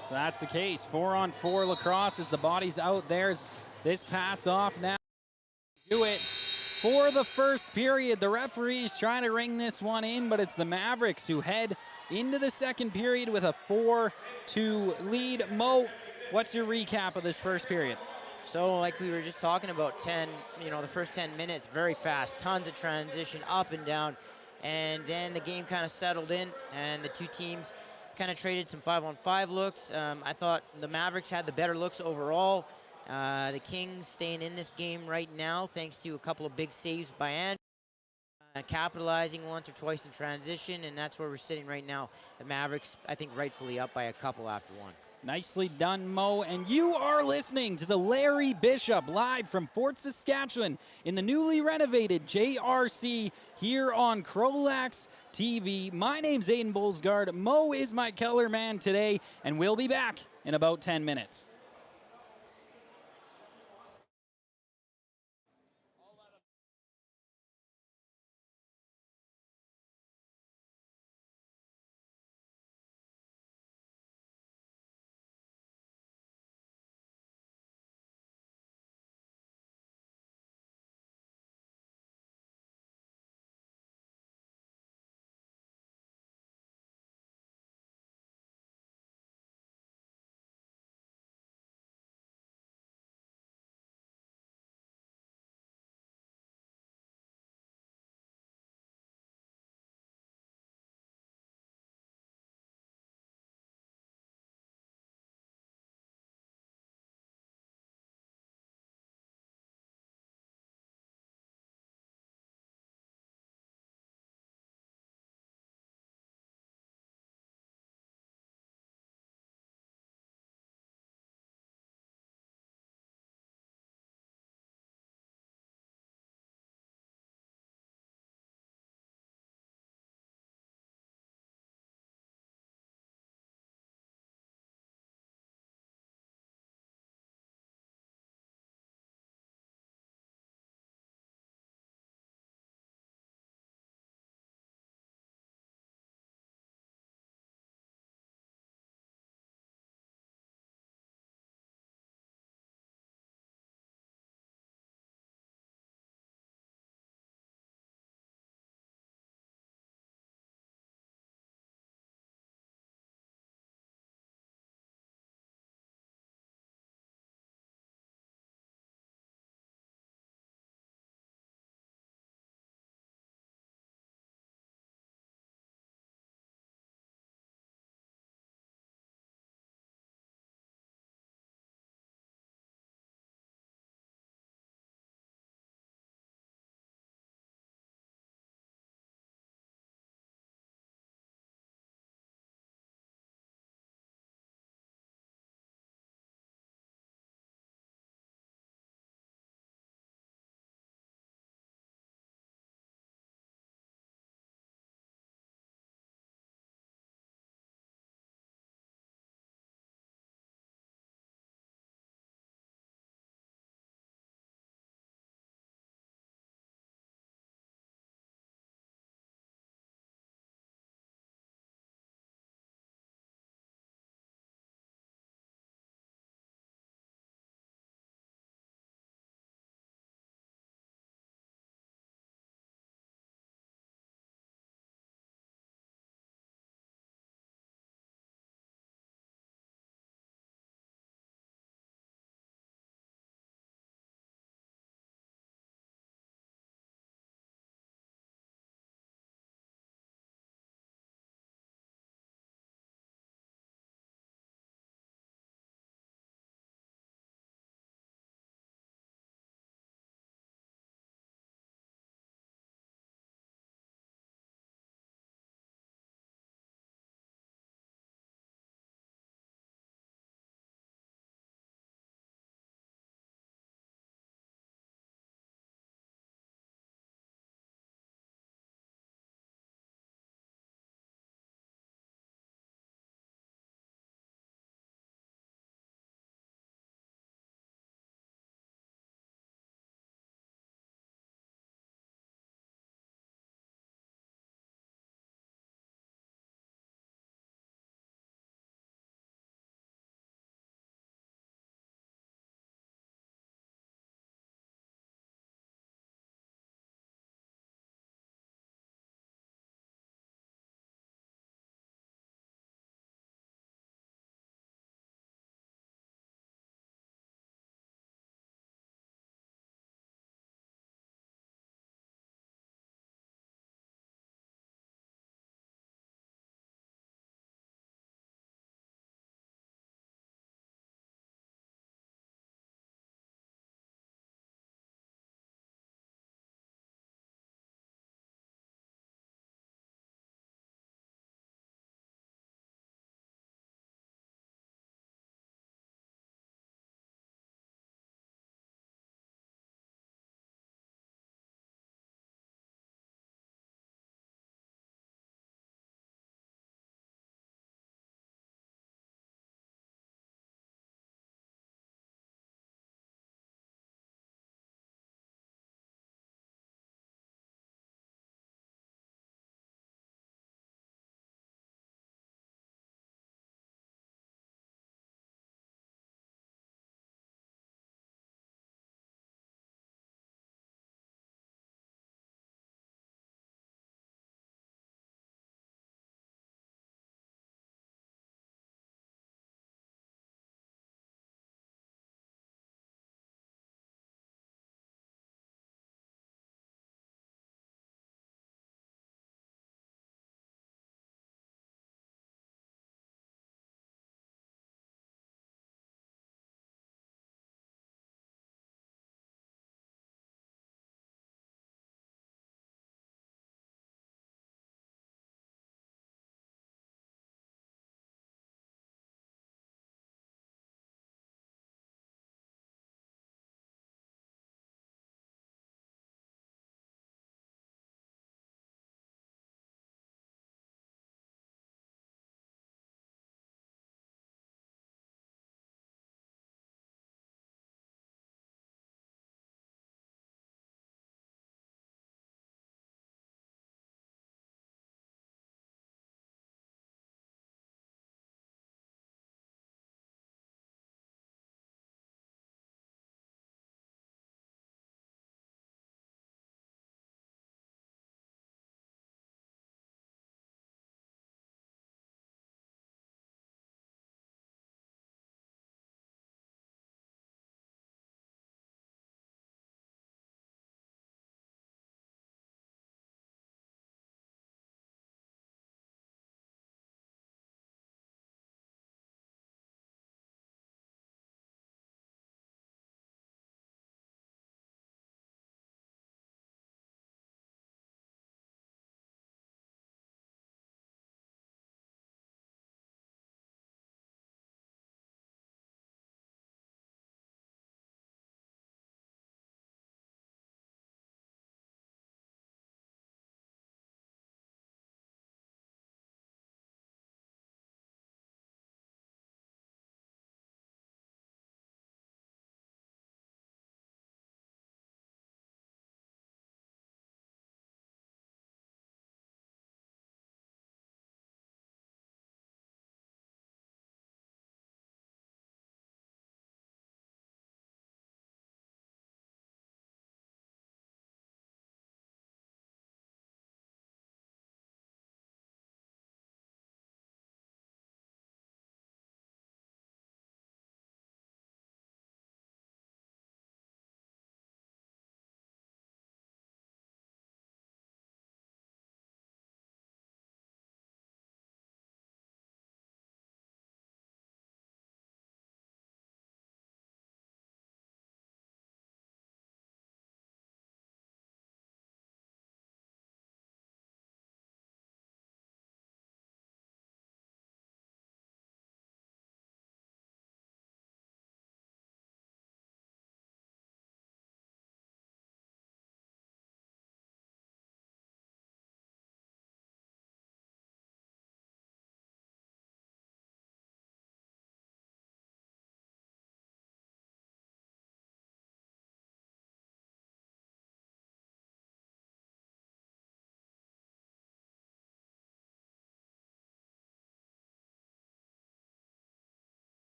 So that's the case. 4-on-4 lacrosse as the body's out. There's this pass off now. Do it for the first period. The referee's trying to ring this one in, but it's the Mavericks who head into the second period with a 4-2 lead. Mo, what's your recap of this first period? So like we were just talking about, the first 10 minutes, very fast, tons of transition up and down. And then the game kind of settled in and the two teams kind of traded some 5-on-5 looks. I thought the Mavericks had the better looks overall. The Kings staying in this game right now thanks to a couple of big saves by Andrew. Capitalizing once or twice in transition, and that's where we're sitting right now. The Mavericks, I think, rightfully up by a couple after one. Nicely done, Mo. And you are listening to the Larry Bishop live from Fort Saskatchewan in the newly renovated JRC here on CROW LAX TV. My name's Aiden Bolsgard. Mo is my color man today, and we'll be back in about 10 minutes.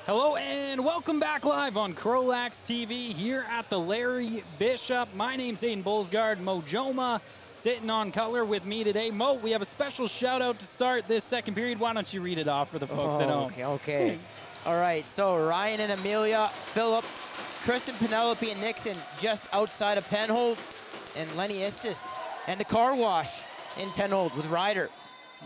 Hello and welcome back live on CROW LAX TV here at the Larry Bishop. My name's Aiden Bullsgard. Mo Joma sitting on color with me today. Mo, we have a special shout out to start this second period. Why don't you read it off for the folks at home? Okay. All right, so Ryan and Amelia, Philip, Kristen, Penelope, and Nixon just outside of Penhold, and Lenny Istis, and the car wash in Penhold with Ryder.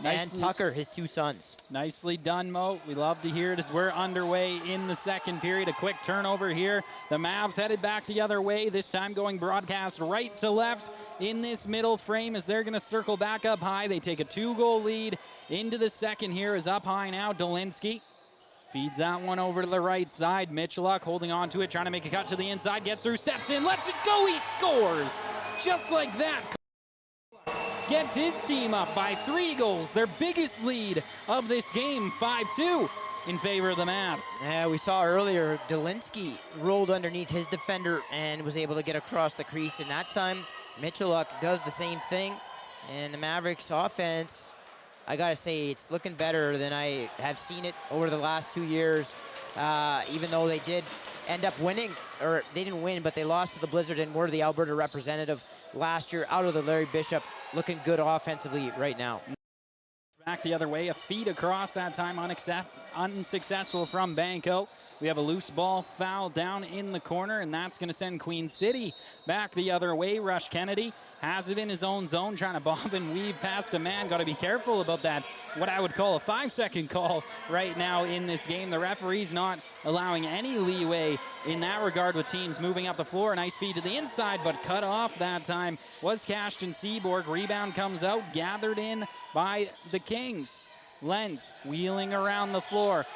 And Tucker, his two sons. Nicely done, Mo. We love to hear it as we're underway in the second period. A quick turnover here. The Mavs headed back the other way, this time going broadcast right to left in this middle frame as they're going to circle back up high. They take a 2-goal lead into the second here. Is up high now. Dolinsky feeds that one over to the right side. Mitchelluk holding on to it, trying to make a cut to the inside. Gets through, steps in, lets it go. He scores just like that. Gets his team up by 3 goals, their biggest lead of this game, 5-2 in favor of the Mavs. Yeah, we saw earlier Dolinsky rolled underneath his defender and was able to get across the crease, and that time Mitchelluk does the same thing. And the Mavericks offense, I gotta say, it's looking better than I have seen it over the last 2 years. Even though they did end up winning, or they didn't win, but they lost to the Blizzard and were the Alberta representative last year out of the Larry Bishop. Looking good offensively right now. Back the other way, a feed across that time, unsuccessful from Banco. We have a loose ball foul down in the corner, and that's going to send Queen City back the other way. Rush Kennedy has it in his own zone, trying to bob and weave past a man. Got to be careful about that, what I would call a 5-second call right now in this game. The referee's not allowing any leeway in that regard with teams moving up the floor. Nice feed to the inside, but cut off that time was Cashton Seaborg. Rebound comes out, gathered in by the Kings. Lenz wheeling around the floor.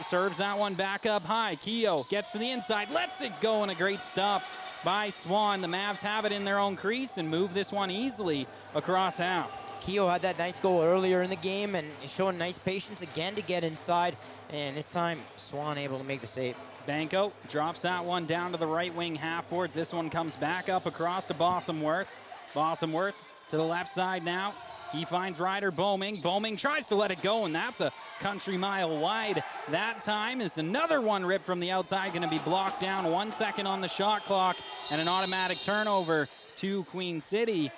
Serves that one back up high. Keogh gets to the inside, lets it go, and a great stop by Swan. The Mavs have it in their own crease and move this one easily across half. Keogh had that nice goal earlier in the game and is showing nice patience again to get inside. And this time, Swan able to make the save. Banco drops that one down to the right wing half boards. This one comes back up across to Bossomworth. Bossomworth to the left side now. He finds Ryder Boeming. Boeming tries to let it go, and that's a country mile wide. That time is another one ripped from the outside, going to be blocked down. 1 second on the shot clock, and an automatic turnover to Queen City.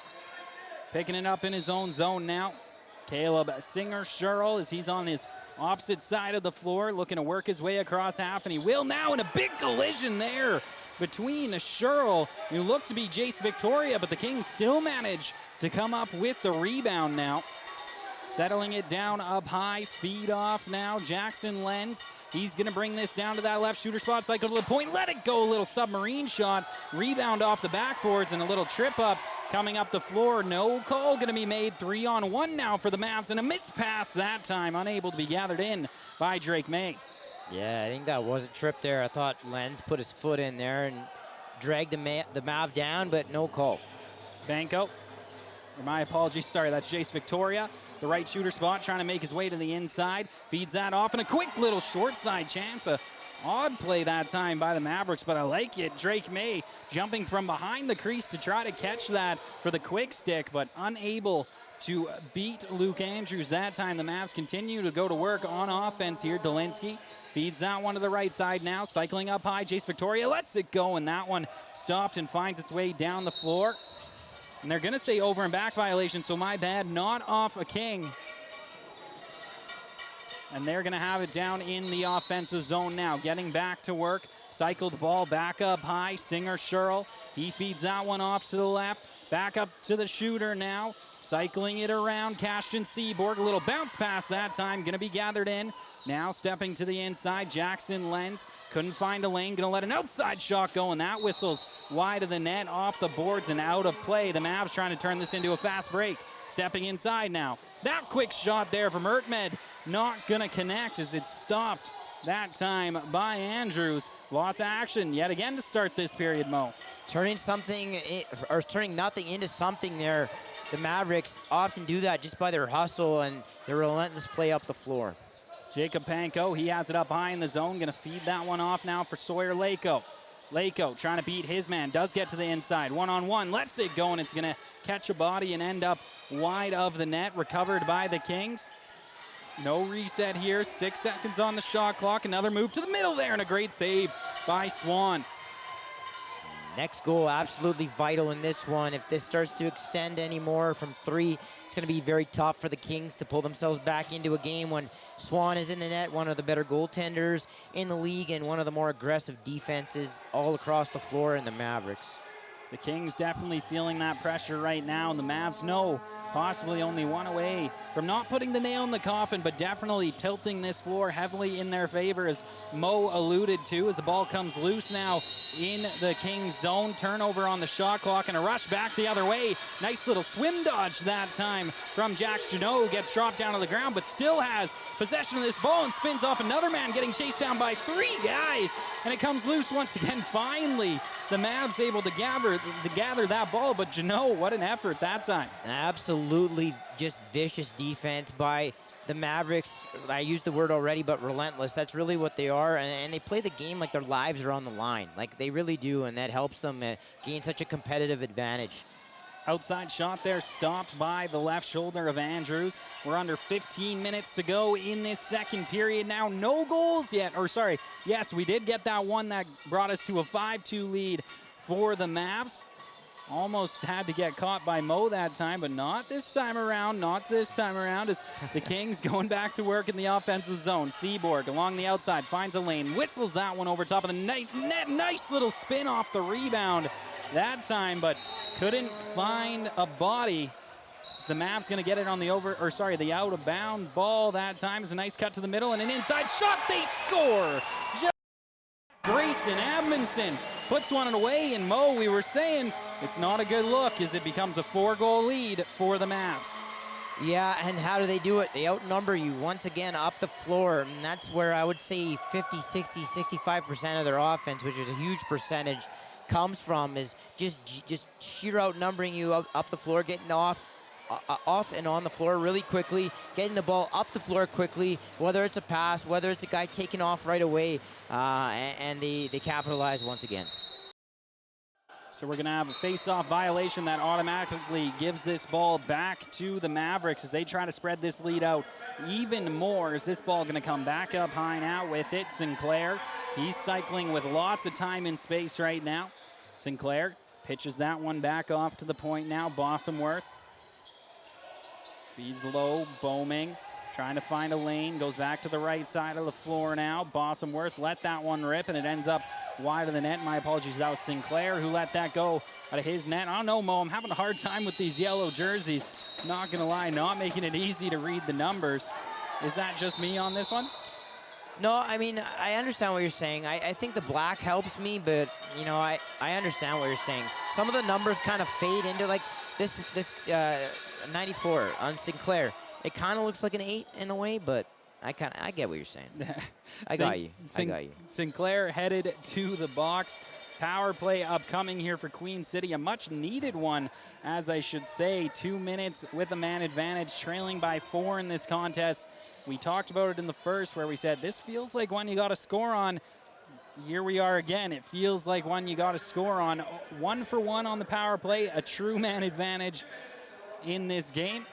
Picking it up in his own zone now. Caleb Singer-Sherrill as he's on his opposite side of the floor, looking to work his way across half, and he will now, in a big collision there between Sherrill, who looked to be Jace Victoria, but the Kings still manage to come up with the rebound now. Settling it down up high, feed off now, Jackson Lenz. He's gonna bring this down to that left shooter spot, cycle to the point, let it go, a little submarine shot, rebound off the backboards, and a little trip up coming up the floor. No call gonna be made, 3-on-1 now for the Mavs, and a missed pass that time, unable to be gathered in by Drake May. Yeah, I think that was a trip there. I thought Lenz put his foot in there and dragged the Mav down, but no call. Banco, or my apologies, sorry, that's Jace Victoria. The right shooter spot, trying to make his way to the inside. Feeds that off, and a quick little short side chance. A odd play that time by the Mavericks, but I like it. Drake May jumping from behind the crease to try to catch that for the quick stick, but unable to beat Luke Andrews that time. The Mavs continue to go to work on offense here. Dolinsky feeds that one to the right side now, cycling up high. Jace Victoria lets it go, and that one stopped and finds its way down the floor. And they're going to say over and back violation, so my bad, not off a King. And they're going to have it down in the offensive zone now. Getting back to work, cycled ball back up high. Singer-Sherrill, he feeds that one off to the left. Back up to the shooter now. Cycling it around, Cashton Seaborg, a little bounce pass that time, going to be gathered in. Now stepping to the inside, Jackson Lenz, couldn't find a lane, going to let an outside shot go, and that whistles wide of the net, off the boards and out of play. The Mavs trying to turn this into a fast break. Stepping inside now. That quick shot there from Ertmed, not going to connect as it's stopped that time by Andrews. Lots of action yet again to start this period, Mo. Turning nothing into something there. The Mavericks often do that just by their hustle and their relentless play up the floor. Jacob Panko, he has it up high in the zone, going to feed that one off now for Sawyer Lako. Lako trying to beat his man, does get to the inside, one-on-one, lets it go, and it's going to catch a body and end up wide of the net, recovered by the Kings. No reset here. 6 seconds on the shot clock. Another move to the middle there, and a great save by Swan. Next goal, absolutely vital in this one. If this starts to extend anymore from 3, it's going to be very tough for the Kings to pull themselves back into a game when Swan is in the net, one of the better goaltenders in the league and one of the more aggressive defenses all across the floor in the Mavericks. The Kings definitely feeling that pressure right now, and the Mavs know possibly only one away from not putting the nail in the coffin, but definitely tilting this floor heavily in their favor, as Mo alluded to, as the ball comes loose now in the Kings zone. Turnover on the shot clock and a rush back the other way. Nice little swim dodge that time from Jack Janot, who gets dropped down to the ground, but still has possession of this ball and spins off another man, getting chased down by 3 guys, and it comes loose once again. Finally, the Mavs able to gather that ball, but Janot, what an effort that time. Absolutely just vicious defense by the Mavericks. I used the word already, but relentless. That's really what they are, and they play the game like their lives are on the line. Like they really do, and that helps them gain such a competitive advantage. Outside shot there, stopped by the left shoulder of Andrews. We're under 15 minutes to go in this second period now. No goals yet, or sorry, yes, we did get that one that brought us to a 5-2 lead for the Mavs. Almost had to get caught by Mo that time, but not this time around, as the Kings going back to work in the offensive zone. Seaborg along the outside, finds a lane, whistles that one over top of the net. Nice little spin off the rebound that time, but couldn't find a body. The Mavs going to get it on the the out of bound ball that time. It's a nice cut to the middle and an inside shot. They score. Grayson Amundsen puts one away, and Mo, we were saying it's not a good look as it becomes a 4-goal lead for the Mavs. Yeah, and how do they do it? They outnumber you once again up the floor, and that's where I would say 50, 60, 65% of their offense, which is a huge percentage, comes from, is just sheer outnumbering you up the floor, getting off and on the floor really quickly, getting the ball up the floor quickly, whether it's a pass, whether it's a guy taking off right away, and they capitalize once again. So we're going to have a face-off violation that automatically gives this ball back to the Mavericks as they try to spread this lead out even more. Is this ball going to come back up high now with it? Sinclair, he's cycling with lots of time and space right now. Sinclair pitches that one back off to the point now. Bossamworth feeds low. Boeming trying to find a lane. Goes back to the right side of the floor now. Bossamworth let that one rip, and it ends up wide of the net. My apologies, that was Sinclair who let that go out of his net. I don't know, Mo, I'm having a hard time with these yellow jerseys. Not going to lie, not making it easy to read the numbers. Is that just me on this one? No, I mean, I understand what you're saying. I think the black helps me, but, you know, I understand what you're saying. Some of the numbers kind of fade into, like, this 94 on Sinclair. It kind of looks like an 8 in a way, but I get what you're saying. I got you. Sinclair headed to the box. Power play upcoming here for Queen City. A much needed one, as I should say. 2 minutes with a man advantage, trailing by 4 in this contest. We talked about it in the first where we said this feels like one you got to score on. Here we are again. It feels like one you got to score on. 1 for 1 on the power play. A true man advantage in this game.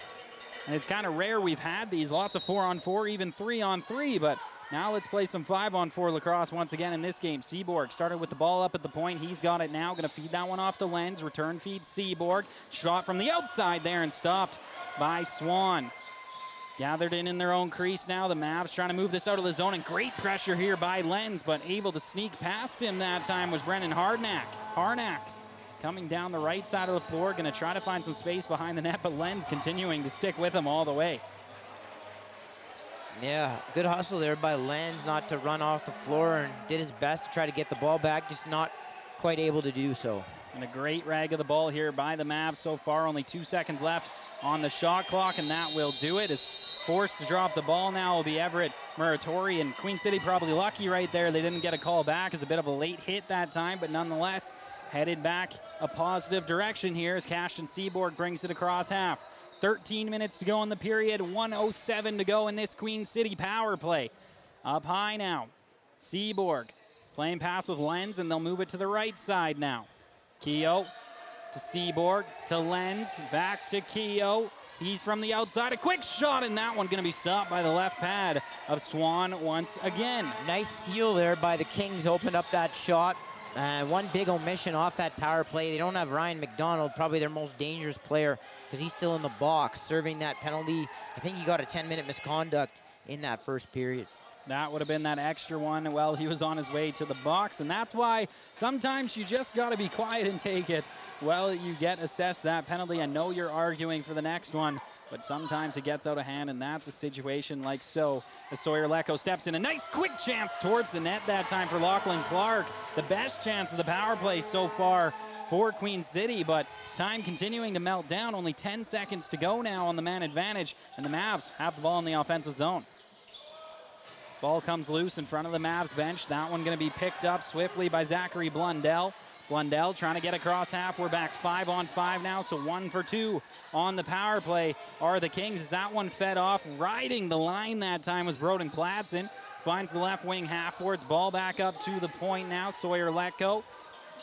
And it's kind of rare we've had these. Lots of 4-on-4, even 3-on-3, but now let's play some 5-on-4 lacrosse once again in this game. Seaborg started with the ball up at the point. He's got it now. Going to feed that one off to Lenz. Return feed Seaborg. Shot from the outside there and stopped by Swan. Gathered in their own crease now. The Mavs trying to move this out of the zone, and great pressure here by Lenz, but able to sneak past him that time was Brennan Harnack. Coming down the right side of the floor, going to try to find some space behind the net, but Lenz continuing to stick with him all the way. Yeah, good hustle there by Lenz not to run off the floor, and did his best to try to get the ball back, just not quite able to do so. And a great rag of the ball here by the Mavs so far. Only 2 seconds left on the shot clock, and that will do it. Is forced to drop the ball now will be Everett Muratori, and Queen City probably lucky right there. They didn't get a call back. It's a bit of a late hit that time, but nonetheless, headed back a positive direction here as Cashton Seaborg brings it across half. 13 minutes to go in the period, 1:07 to go in this Queen City power play. Up high now, Seaborg playing pass with Lenz, and they'll move it to the right side now. Keogh to Seaborg to Lenz, back to Keogh. He's from the outside. A quick shot, and that one going to be stopped by the left pad of Swan once again. Nice seal there by the Kings, opened up that shot. One big omission off that power play. They don't have Ryan McDonald, probably their most dangerous player, because he's still in the box serving that penalty. I think he got a 10-minute misconduct in that first period. That would have been that extra one. Well, he was on his way to the box, and that's why sometimes you just got to be quiet and take it. Well, you get assessed that penalty. I know you're arguing for the next one, but sometimes it gets out of hand, and that's a situation like so. As Sawyer Lecco steps in, a nice quick chance towards the net that time for Lachlan Clark. The best chance of the power play so far for Queen City, but time continuing to melt down. Only 10 seconds to go now on the man advantage, and the Mavs have the ball in the offensive zone. Ball comes loose in front of the Mavs bench. That one going to be picked up swiftly by Zachary Blundell. Blundell trying to get across half. We're back 5-on-5 now, so 1 for 2 on the power play are the Kings. As that one fed off, riding the line that time was Broden Platson. Finds the left wing halfwards. Ball back up to the point now. Sawyer Lecco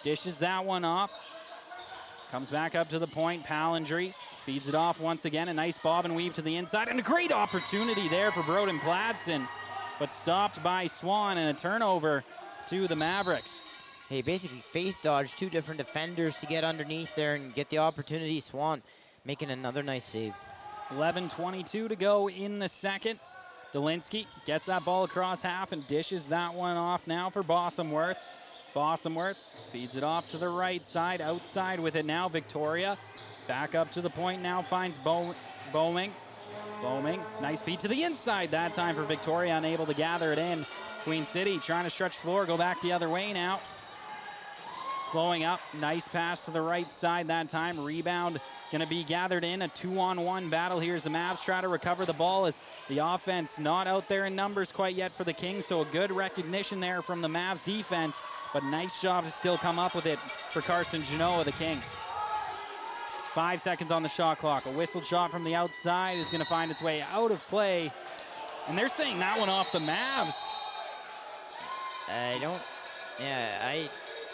dishes that one off. Comes back up to the point. Palindry feeds it off once again. A nice bob and weave to the inside. And a great opportunity there for Broden Platson, but stopped by Swan, and a turnover to the Mavericks. Hey, basically face dodge two different defenders to get underneath there and get the opportunity. Swan making another nice save. 11:22 to go in the second. Dolinsky gets that ball across half and dishes that one off now for Bossomworth. Bossomworth feeds it off to the right side, outside with it now. Victoria back up to the point now, finds Bowming. Bowming, nice feed to the inside that time for Victoria, unable to gather it in. Queen City trying to stretch floor, go back the other way now. Slowing up, nice pass to the right side that time. Rebound going to be gathered in. A 2-on-1 battle here as the Mavs try to recover the ball, as the offense not out there in numbers quite yet for the Kings. So a good recognition there from the Mavs defense, but nice job to still come up with it for Karsten Jeannot of the Kings. 5 seconds on the shot clock. A whistled shot from the outside is going to find its way out of play, and they're saying that one off the Mavs. I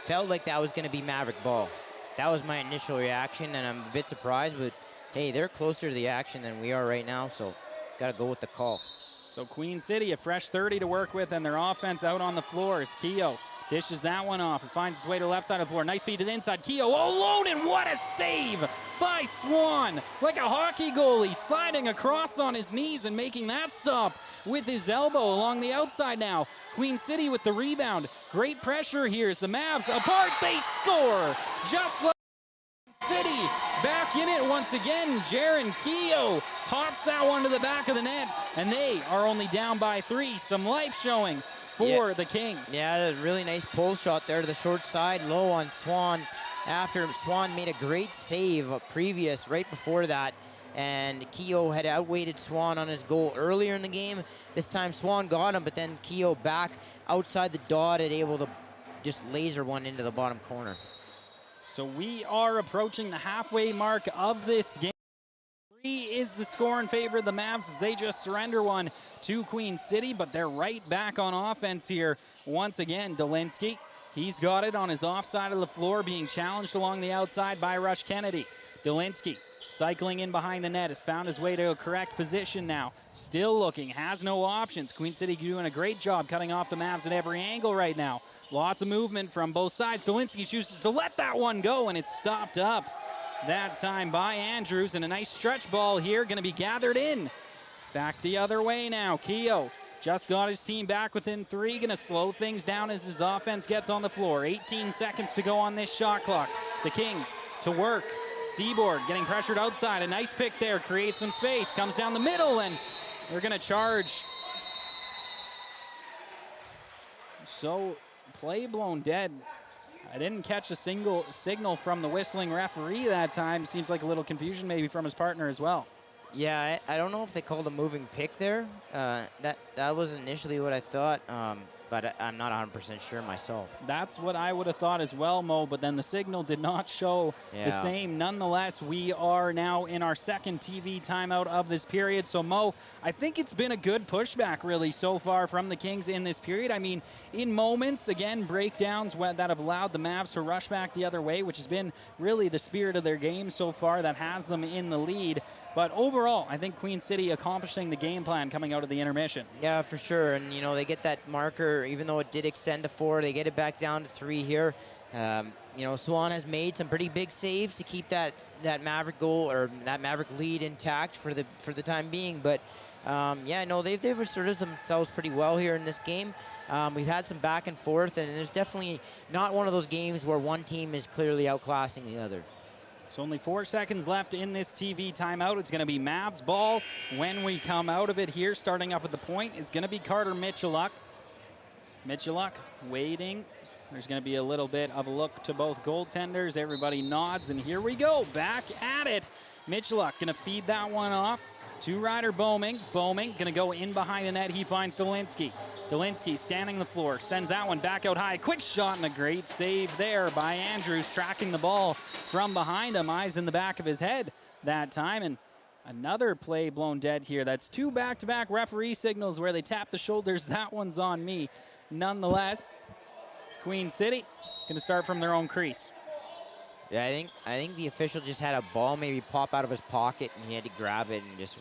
felt like that was going to be Maverick ball. That was my initial reaction, and I'm a bit surprised, but hey, they're closer to the action than we are right now, so got to go with the call. So Queen City, a fresh 30 to work with, and their offense out on the floors. Keogh dishes that one off and finds his way to the left side of the floor. Nice feed to the inside. Keogh alone, and what a save by Swan. Like a hockey goalie, sliding across on his knees and making that stop with his elbow along the outside now. Queen City with the rebound. Great pressure here as the Mavs apart. They score just like City. Back in it once again. Jaron Keogh pops that one to the back of the net, and they are only down by 3. Some life showing for the Kings. Yeah, a really nice pull shot there to the short side, low on Swan. After Swan made a great save previous, right before that, and Keogh had outweighted Swan on his goal earlier in the game. This time Swan got him, but then Keogh back outside the dot and able to just laser one into the bottom corner. So we are approaching the halfway mark of this game. 3 is the score in favor of the Mavs as they just surrender one to Queen City, but they're right back on offense here once again. Dolinsky, he's got it on his offside of the floor, being challenged along the outside by Rush Kennedy. Dolinsky cycling in behind the net, has found his way to a correct position now. Still looking, has no options. Queen City doing a great job cutting off the Mavs at every angle right now. Lots of movement from both sides. Dolinsky chooses to let that one go, and it's stopped up that time by Andrews, and a nice stretch ball here going to be gathered in. Back the other way now. Keogh just got his team back within 3. Going to slow things down as his offense gets on the floor. 18 seconds to go on this shot clock. The Kings to work. Seaboard getting pressured outside. A nice pick there. Creates some space. Comes down the middle, and they're going to charge. So play blown dead. I didn't catch a single signal from the whistling referee that time. Seems like a little confusion maybe from his partner as well. Yeah, I don't know if they called a moving pick there. That was initially what I thought, but I'm not 100% sure myself. That's what I would have thought as well, Mo, but then the signal did not show the same. Nonetheless, we are now in our second TV timeout of this period. So, Mo, I think it's been a good pushback, really, so far from the Kings in this period. I mean, in moments, again, breakdowns that have allowed the Mavs to rush back the other way, which has been really the spirit of their game so far that has them in the lead. But overall, I think Queen City accomplishing the game plan coming out of the intermission. Yeah, for sure. And, you know, they get that marker, even though it did extend to 4, they get it back down to 3 here. You know, Swan has made some pretty big saves to keep that Maverick goal or that Maverick lead intact for the time being. But, yeah, no, they've asserted themselves pretty well here in this game. We've had some back and forth, and there's definitely not one of those games where one team is clearly outclassing the other. So only 4 seconds left in this TV timeout. It's going to be Mavs ball when we come out of it here. Starting up at the point is going to be Carter Mitchelluk. Mitchelluk waiting. There's going to be a little bit of a look to both goaltenders. Everybody nods, and here we go. Back at it. Mitchelluk going to feed that one off to Ryder Bowman. Bowman going to go in behind the net. He finds Dolinsky. Dolinsky scanning the floor, sends that one back out high. Quick shot and a great save there by Andrews, tracking the ball from behind him. Eyes in the back of his head that time. And another play blown dead here. That's 2 back-to-back referee signals where they tap the shoulders. That one's on me. Nonetheless, it's Queen City going to start from their own crease. Yeah, I think the official just had a ball maybe pop out of his pocket, and he had to grab it and just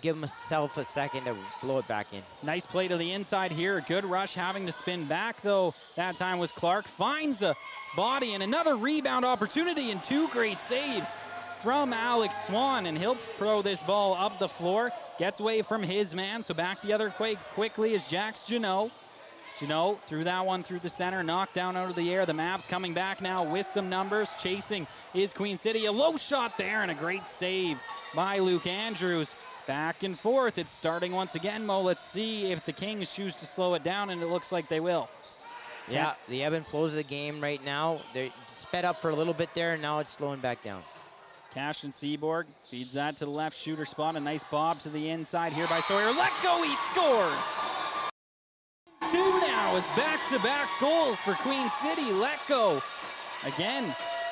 give himself a second to blow it back in. Nice play to the inside here. A good rush, having to spin back, though. That time was Clark. Finds the body, and another rebound opportunity, and 2 great saves from Alex Swan, and he'll throw this ball up the floor. Gets away from his man, so back the other way quickly is Jax Janot. Janot threw that one through the center, knocked down out of the air. The Mavs coming back now with some numbers. Chasing is Queen City. A low shot there, and a great save by Luke Andrews. Back and forth. It's starting once again, Mo. Let's see if the Kings choose to slow it down, and it looks like they will. Yeah, the ebb and flows of the game right now. They're sped up for a little bit there, and now it's slowing back down. Cash and Seaborg feeds that to the left shooter spot. A nice bob to the inside here by Sawyer. Let go, he scores! 2 now. It's back-to-back goals for Queen City. Let go. Again,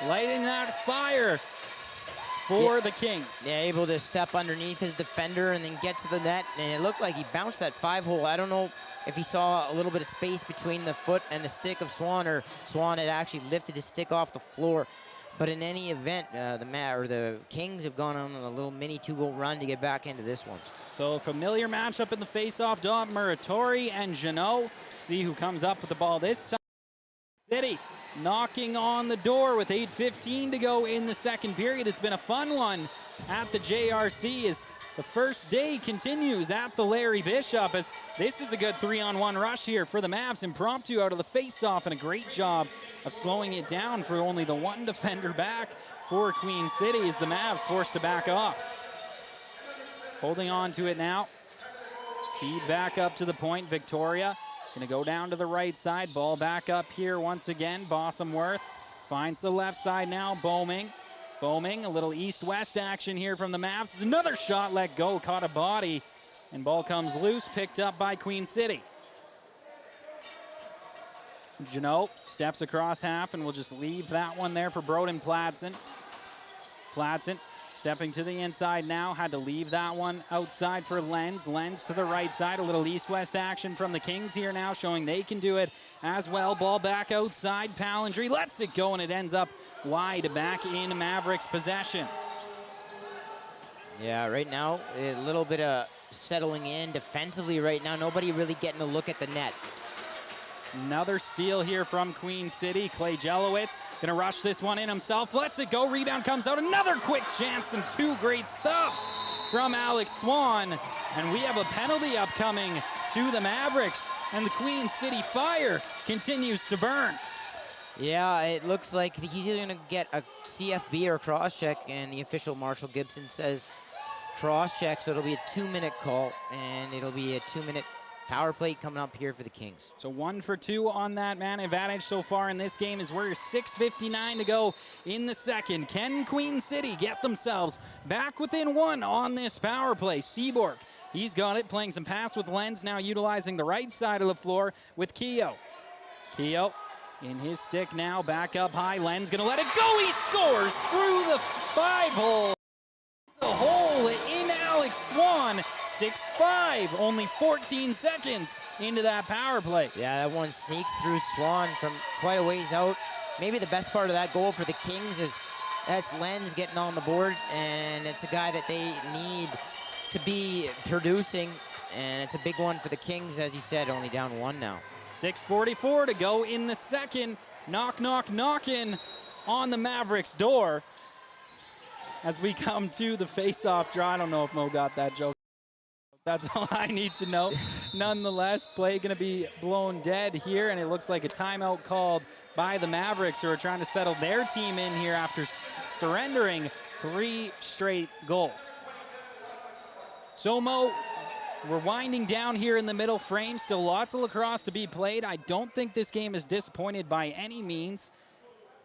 lighting that fire for the Kings. Yeah, able to step underneath his defender and then get to the net, and it looked like he bounced that 5-hole. I don't know if he saw a little bit of space between the foot and the stick of Swan, or Swan had actually lifted his stick off the floor. But in any event, the Kings have gone on a little mini 2-goal run to get back into this one. So a familiar matchup in the face-off dot, Muratori and Janot. See who comes up with the ball this time. City knocking on the door with 8:15 to go in the second period. It's been a fun one at the JRC as the first day continues at the Larry Bishop, as this is a good 3-on-1 rush here for the Mavs. Impromptu out of the face-off, and a great job of slowing it down for only the 1 defender back for Queen City as the Mavs forced to back off. Holding on to it now. Feed back up to the point. Victoria going to go down to the right side. Ball back up here once again. Bossamworth finds the left side now. Bowman, a little east-west action here from the Mavs. There's another shot let go. Caught a body. And ball comes loose. Picked up by Queen City. Janot steps across half, and we'll just leave that one there for Broden Pladsen. Pladsen stepping to the inside now, had to leave that one outside for Lenz. Lenz to the right side, a little east-west action from the Kings here now, showing they can do it as well. Ball back outside, Palindry lets it go, and it ends up wide back in Mavericks' possession. Yeah, right now, a little bit of settling in defensively right now. Nobody really getting a look at the net. Another steal here from Queen City. Clay Jelowitz gonna rush this one in himself. Lets it go. Rebound comes out. Another quick chance and 2 great stops from Alex Swan. And we have a penalty upcoming to the Mavericks. And the Queen City fire continues to burn. Yeah, it looks like he's either gonna get a CFB or cross-check, and the official, Marshall Gibson, says cross-check, so it'll be a 2-minute call, and it'll be a 2-minute power play coming up here for the Kings. So 1 for 2 on that man advantage so far in this game, as we're 6:59 to go in the second. Can Queen City get themselves back within 1 on this power play? Seaborg, he's got it, playing some pass with Lenz, now utilizing the right side of the floor with Keogh. Keogh in his stick now, back up high. Lenz gonna let it go. He scores through the 5-hole. The hole in Alex Swan. 6-5, only 14 seconds into that power play. Yeah, that one sneaks through Swan from quite a ways out. Maybe the best part of that goal for the Kings is That's Lenz getting on the board, and it's a guy that they need to be producing, and it's a big one for the Kings, as you said, only down 1 now. 6:44 to go in the second. Knock, knock, knocking on the Mavericks' door as we come to the face-off draw. I don't know if Mo got that joke. That's all I need to know. Nonetheless, play going to be blown dead here, and it looks like a timeout called by the Mavericks, who are trying to settle their team in here after surrendering 3 straight goals. So, Mo, we're winding down here in the middle frame. Still lots of lacrosse to be played. I don't think this game is disappointed by any means.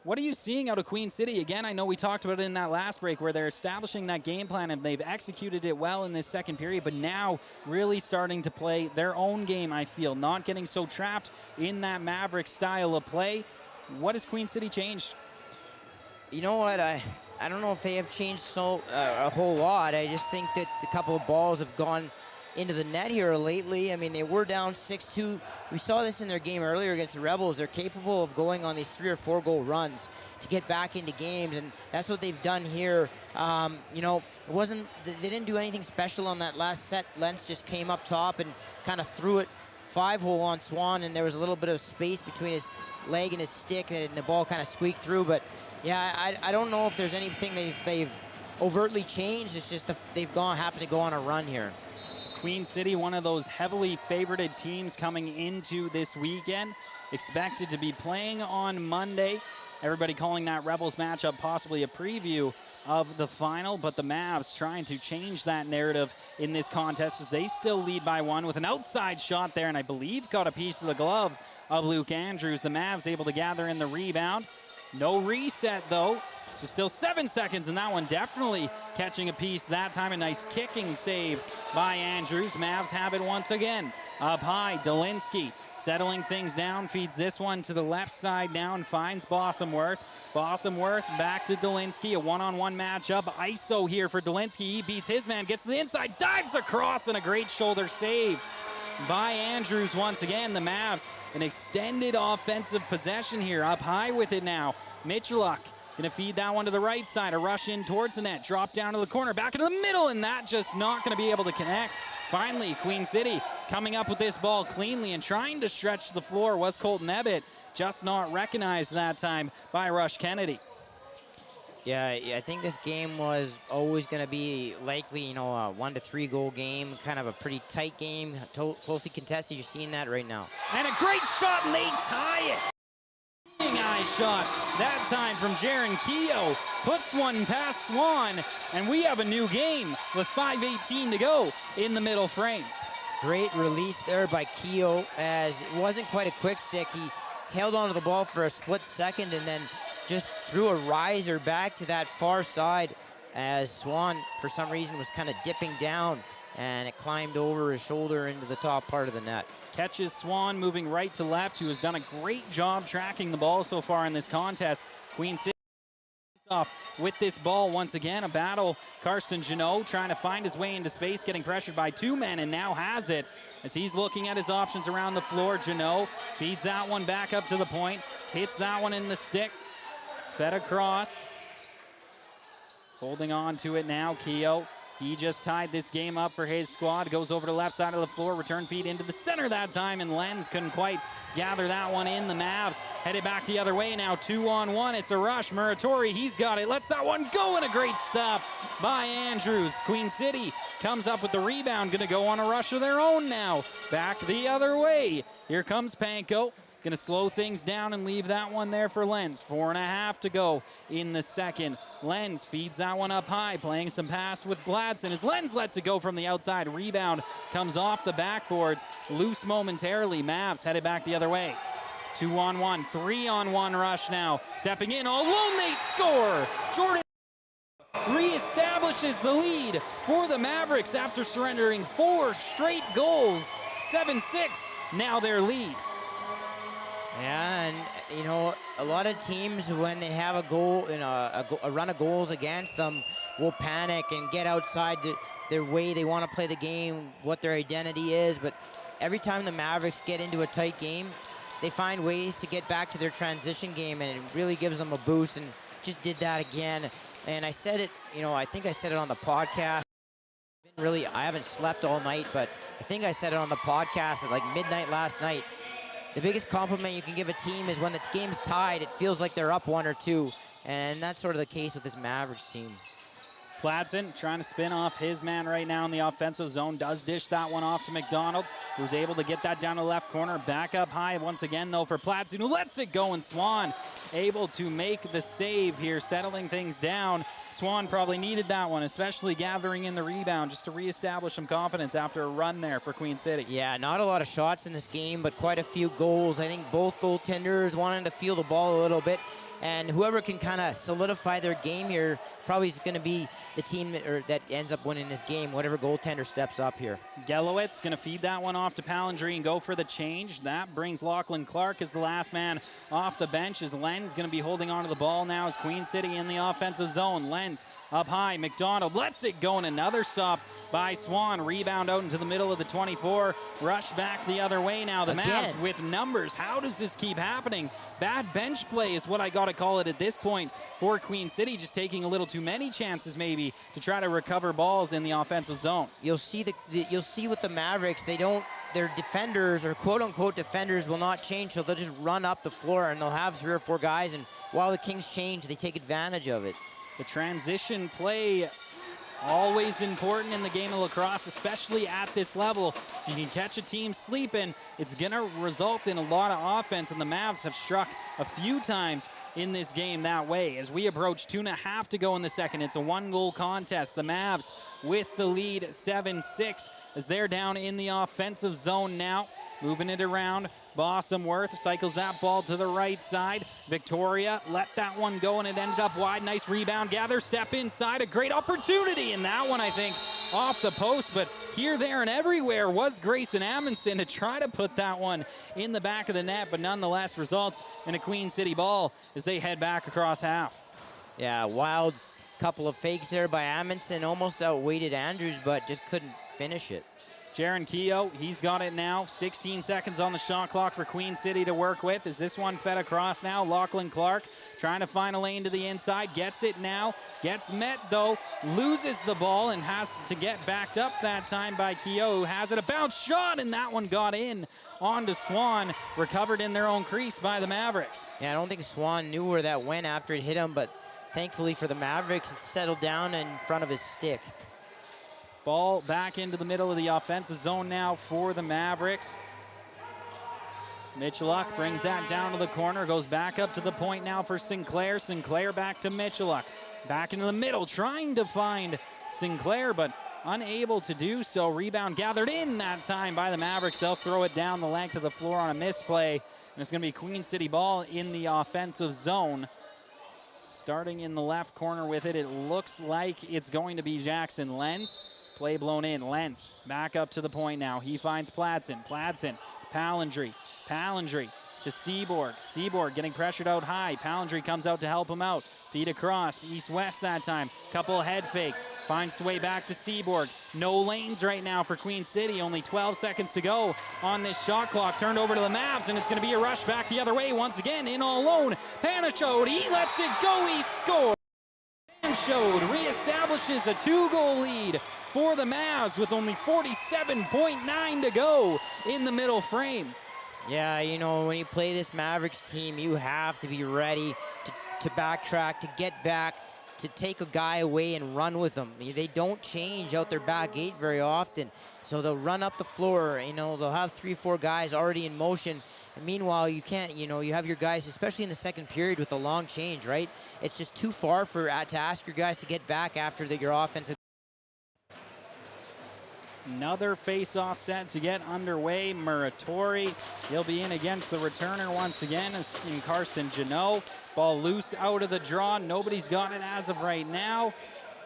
What are you seeing out of Queen City? Again, I know we talked about it in that last break where they're establishing that game plan and they've executed it well in this second period, but now really starting to play their own game, I feel, not getting so trapped in that Maverick style of play. What has Queen City changed? You know what? I don't know if they have changed a whole lot. I just think that a couple of balls have gone into the net here lately. I mean, they were down 6-2. We saw this in their game earlier against the Rebels. They're capable of going on these 3 or 4 goal runs to get back into games, and that's what they've done here. You know, they didn't do anything special on that last set. Lentz just came up top and kind of threw it 5-hole on Swan, and there was a little bit of space between his leg and his stick, and the ball kind of squeaked through. But yeah, I don't know if there's anything they've overtly changed. It's just they've happened to go on a run here. Queen City, one of those heavily favorited teams coming into this weekend, expected to be playing on Monday. Everybody calling that Rebels matchup possibly a preview of the final, but the Mavs trying to change that narrative in this contest as they still lead by 1 with an outside shot there, and I believe got a piece of the glove of Luke Andrews. The Mavs able to gather in the rebound. No reset though. So still 7 seconds in that one. Definitely catching a piece that time. A nice kicking save by Andrews. Mavs have it once again. Up high, Dolinsky settling things down. Feeds this one to the left side now and finds Bossomworth. Bossomworth back to Dolinsky. A one-on-one matchup. ISO here for Dolinsky. He beats his man, gets to the inside, dives across, and a great shoulder save by Andrews once again. The Mavs, an extended offensive possession here. Up high with it now. Mitchelluk gonna feed that one to the right side. A rush in towards the net. Drop down to the corner. Back into the middle, and that just not gonna be able to connect. Finally, Queen City coming up with this ball cleanly and trying to stretch the floor was Colton Ebbett. Just not recognized that time by Rush Kennedy. Yeah, I think this game was always going to be likely, you know, a 1 to 3 goal game, kind of a pretty tight game, closely contested. You're seeing that right now. And a great shot, and they tie it. Eye shot that time from Jaron Keogh, puts one past Swan, and we have a new game with 5:18 to go in the middle frame. Great release there by Keogh, as it wasn't quite a quick stick. He held onto the ball for a split second and then just threw a riser back to that far side as Swan, for some reason, was kind of dipping down, and it climbed over his shoulder into the top part of the net. Catches Swan moving right to left, who has done a great job tracking the ball so far in this contest. Queen City off with this ball once again. A battle. Karsten Jeannot trying to find his way into space, getting pressured by 2 men, and now has it as he's looking at his options around the floor. Jeannot feeds that one back up to the point, hits that one in the stick, fed across. Holding on to it now, Keogh. He just tied this game up for his squad. Goes over to the left side of the floor. Return feed into the center that time, and Lenz couldn't quite gather that one in. The Mavs headed back the other way now. 2-on-1. It's a rush. Muratori, he's got it. Lets that one go, and a great stop by Andrews. Queen City comes up with the rebound. Going to go on a rush of their own now. Back the other way. Here comes Panko. Going to slow things down and leave that one there for Lenz. 4.5 to go in the second. Lenz feeds that one up high, playing some pass with Gladson as Lenz lets it go from the outside. Rebound comes off the backboards, loose momentarily. Mavs headed back the other way. 2-on-1, 3-on-1 rush now. Stepping in all alone, they score! Jordan reestablishes the lead for the Mavericks after surrendering 4 straight goals. 7-6, now their lead. Yeah, and you know, a lot of teams, when they have a goal, you know, a run of goals against them, will panic and get outside their way they want to play the game, what their identity is. But every time the Mavericks get into a tight game, they find ways to get back to their transition game, and it really gives them a boost. And just did that again. And I said it, I think I said it on the podcast. I haven't slept all night, but I think I said it on the podcast at like midnight last night. The biggest compliment you can give a team is when the game's tied, it feels like they're up 1 or 2. And that's sort of the case with this Mavericks team. Platson trying to spin off his man right now in the offensive zone. Does dish that one off to McDonald, who's able to get that down to the left corner. Back up high once again, though, for Platson, who lets it go, and Swan able to make the save here, settling things down. Swan probably needed that one, especially gathering in the rebound just to reestablish some confidence after a run there for Queen City. Yeah, not a lot of shots in this game, but quite a few goals. I think both goaltenders wanted to feel the ball a little bit. And whoever can kind of solidify their game here probably is going to be the team that ends up winning this game, whatever goaltender steps up here. Gelowitz going to feed that one off to Palindry and go for the change. That brings Lachlan Clark as the last man off the bench, as Lenz going to be holding onto the ball now as Queen City in the offensive zone. Lenz up high. McDonald lets it go, and another stop by Swan. Rebound out into the middle of the 24. Rush back the other way now. The Mavs with numbers. How does this keep happening? Bad bench play is what I got to call it at this point for Queen City, just taking a little too many chances maybe to try to recover balls in the offensive zone. You'll see with the Mavericks, their defenders, or quote-unquote defenders, will not change, so they'll just run up the floor and they'll have 3 or 4 guys, and while the Kings change, they take advantage of it. The transition play, always important in the game of lacrosse, especially at this level. If you can catch a team sleeping, it's going to result in a lot of offense, and the Mavs have struck a few times in this game that way. As we approach 2.5 to go in the second, it's a 1-goal contest. The Mavs with the lead 7-6 as they're down in the offensive zone now. Moving it around, Bossamworth cycles that ball to the right side. Victoria let that one go, and it ended up wide. Nice rebound, gather, step inside. A great opportunity in that one, I think, off the post. But here, there, and everywhere was Grayson Amundsen to try to put that one in the back of the net, but nonetheless results in a Queen City ball as they head back across half. Yeah, wild couple of fakes there by Amundsen. Almost outweighted Andrews, but just couldn't finish it. Jaron Keogh, he's got it now. 16 seconds on the shot clock for Queen City to work with. Is this one fed across now? Lachlan Clark trying to find a lane to the inside. Gets it now. Gets met, though. Loses the ball and has to get backed up that time by Keogh, who has it. A bounce shot, and that one got in onto Swan. Recovered in their own crease by the Mavericks. Yeah, I don't think Swan knew where that went after it hit him, but thankfully for the Mavericks, it settled down in front of his stick. Ball back into the middle of the offensive zone now for the Mavericks. Michaluk brings that down to the corner, goes back up to the point now for Sinclair. Sinclair back to Michaluk. Back into the middle, trying to find Sinclair, but unable to do so. Rebound gathered in that time by the Mavericks. They'll throw it down the length of the floor on a misplay, and it's going to be Queen City ball in the offensive zone. Starting in the left corner with it, it looks like it's going to be Jackson Lenz. Play blown in. Lenz back up to the point now. He finds Platson. Platson, Palindry. Palindry to Seaborg. Seaborg getting pressured out high. Palindry comes out to help him out. Feed across, east-west that time. Couple head fakes. Finds the way back to Seaborg. No lanes right now for Queen City. Only 12 seconds to go on this shot clock. Turned over to the Mavs, and it's going to be a rush back the other way once again. In all alone. Panachode, he lets it go. He scores. Panachode reestablishes a 2-goal lead for the Mavs with only 47.9 to go in the middle frame. Yeah, when you play this Mavericks team, you have to be ready to backtrack, to get back, to take a guy away and run with them. They don't change out their back gate very often, so they'll run up the floor. They'll have 3 or 4 guys already in motion. And meanwhile, you can't, you have your guys, especially in the second period with a long change, right? It's just too far to ask your guys to get back after your offensive. Another face-off set to get underway. Muratori, he'll be in against the returner once again as in Karsten Janot. Ball loose out of the draw. Nobody's got it as of right now.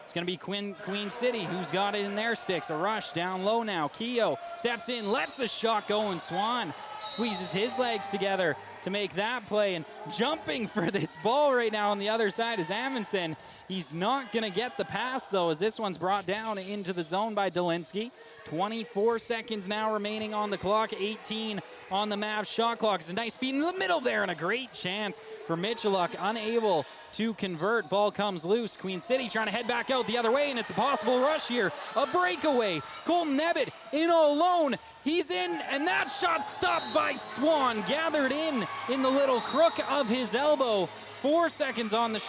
It's going to be Queen City who's got it in their sticks. A rush down low now. Keogh steps in, lets a shot go, and Swan squeezes his legs together to make that play, and jumping for this ball right now on the other side is Amundsen. He's not going to get the pass, though, as this one's brought down into the zone by Dolinsky. 24 seconds now remaining on the clock, 18 on the Mavs shot clock. It's a nice feed in the middle there, and a great chance for Michaluk, unable to convert. Ball comes loose. Queen City trying to head back out the other way, and it's a possible rush here. A breakaway. Colton Nebbit in alone. He's in, and that shot stopped by Swan. Gathered in the little crook of his elbow. 4 seconds on the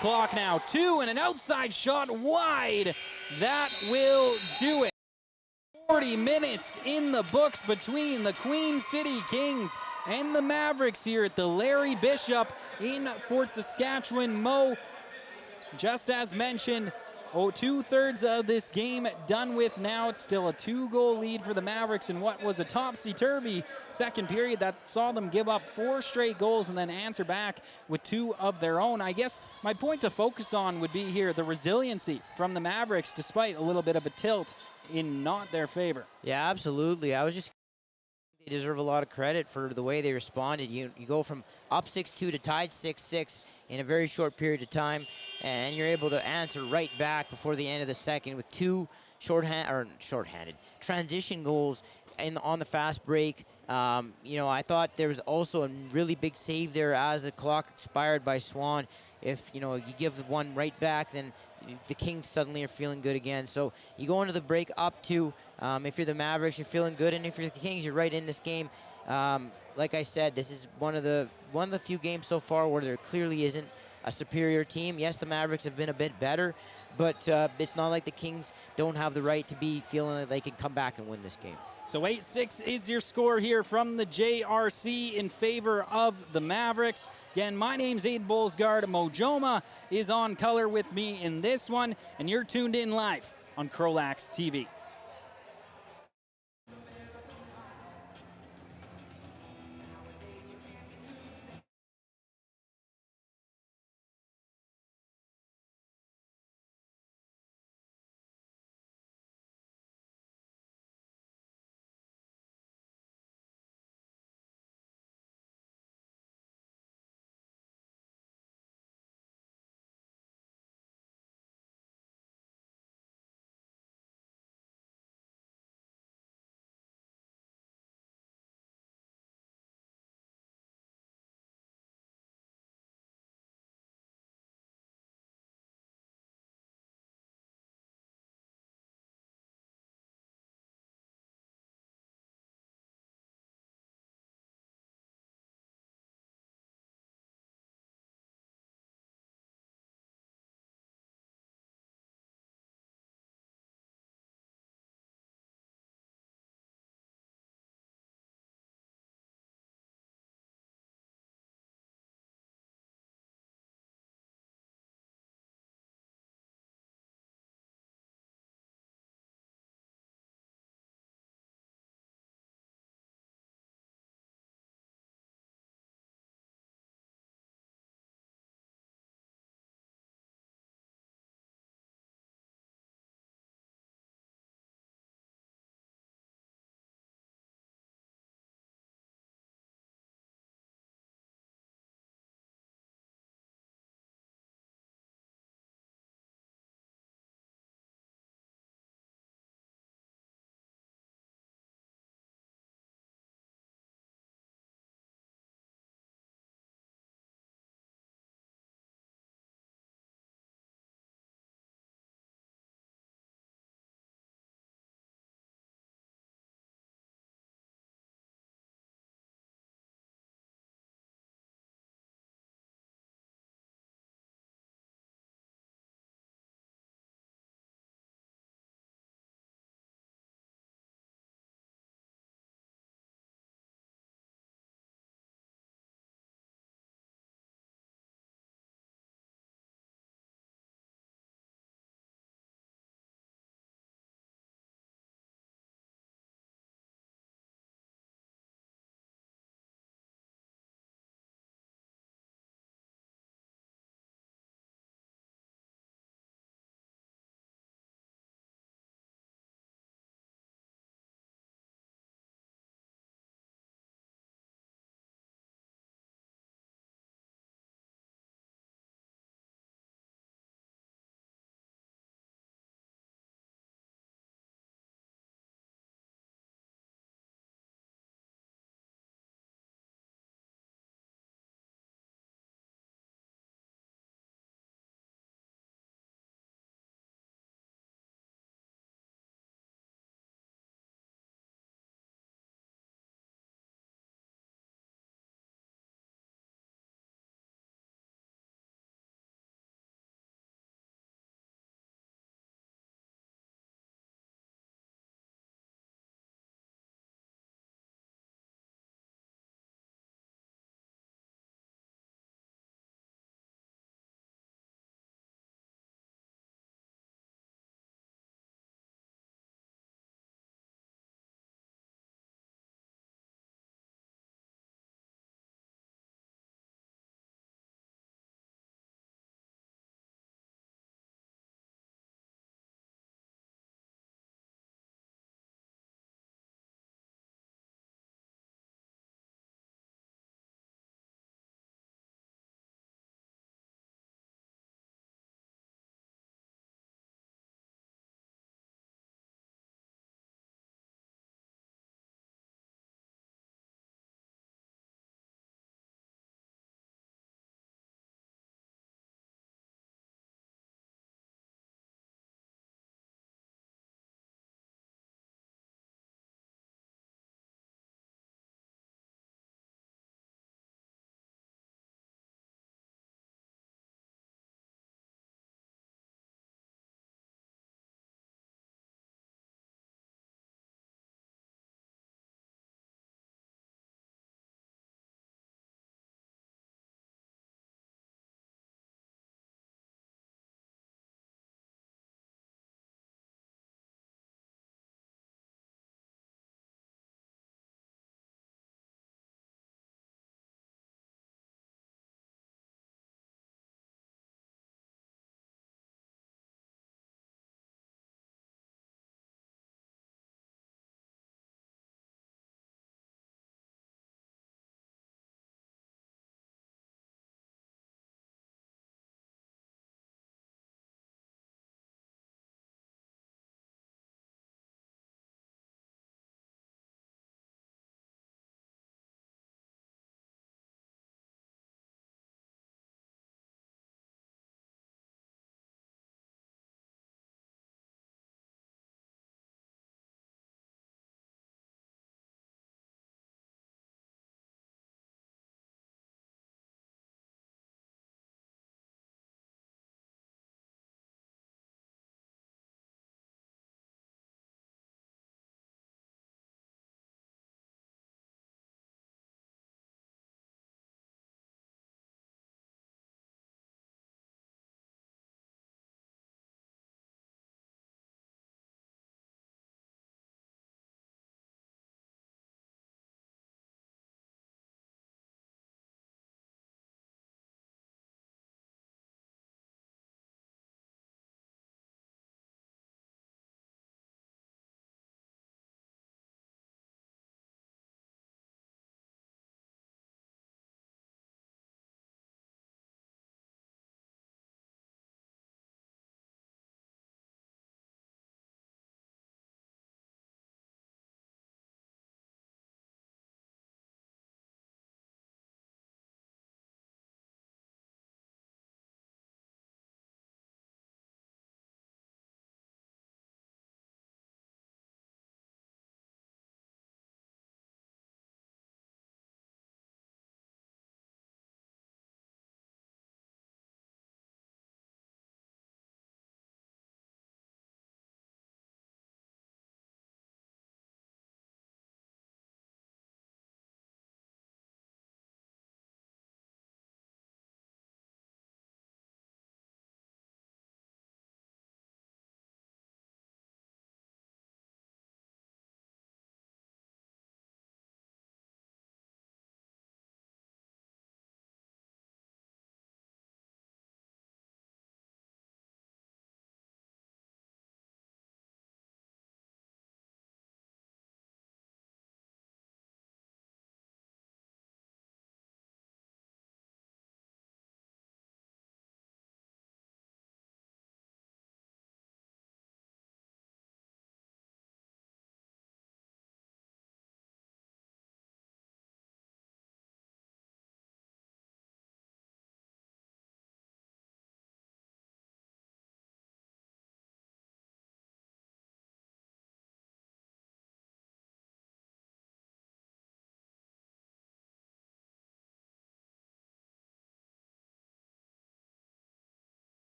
clock now. 2, and an outside shot wide. That will do it. 40 minutes in the books between the Queen City Kings and the Mavericks here at the Larry Bishop in Fort Saskatchewan. Mo, just as mentioned, 2/3 of this game done with now. It's still a 2-goal lead for the Mavericks in what was a topsy-turvy second period that saw them give up 4 straight goals and then answer back with 2 of their own. I guess my point to focus on would be here the resiliency from the Mavericks despite a little bit of a tilt in not their favor. Yeah, absolutely. They deserve a lot of credit for the way they responded. You go from up 6-2 to tied 6-6 in a very short period of time, and you're able to answer right back before the end of the second with 2 shorthanded transition goals on the fast break. I thought there was also a really big save there as the clock expired by Swan. If you give one right back, then the Kings suddenly are feeling good again. So you go into the break up 2. If you're the Mavericks, you're feeling good, and if you're the Kings, you're right in this game. Like I said, this is one of the few games so far where there clearly isn't a superior team. Yes, the Mavericks have been a bit better, but it's not like the Kings don't have the right to be feeling like they can come back and win this game. So 8-6 is your score here from the JRC in favor of the Mavericks. Again, my name's Aiden Bolsgaard. Mojoma is on color with me in this one, and you're tuned in live on CROW LAX TV.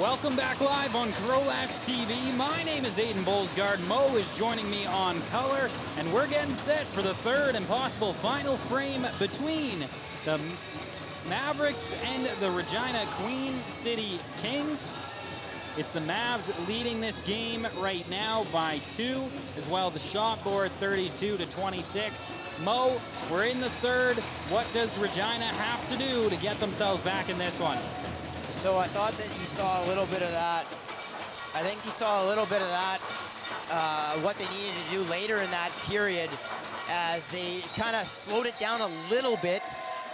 Welcome back live on CROW LAX TV. My name is Aiden Bolsgaard. Mo is joining me on color, and we're getting set for the third and possible final frame between the Mavericks and the Regina Queen City Kings. It's the Mavs leading this game right now by 2, as well the shot board 32-26. Mo, we're in the third. What does Regina have to do to get themselves back in this one? So I thought that you saw a little bit of that. I think you saw a little bit of that, what they needed to do later in that period, as they kind of slowed it down a little bit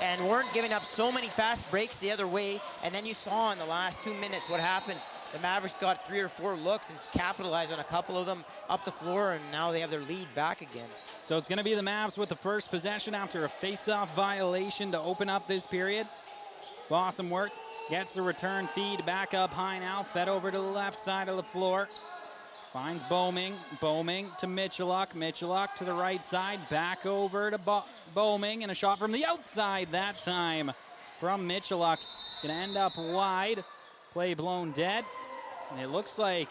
and weren't giving up so many fast breaks the other way. And then you saw in the last 2 minutes what happened. The Mavericks got 3 or 4 looks and capitalized on a couple of them up the floor, and now they have their lead back again. So it's going to be the Mavs with the first possession after a face-off violation to open up this period. Awesome work. Gets the return feed back up high now, fed over to the left side of the floor. Finds Boeming, Boeming to Michaluk, Michaluk to the right side, back over to Boeming, and a shot from the outside that time from Michaluk. Gonna end up wide, play blown dead, and it looks like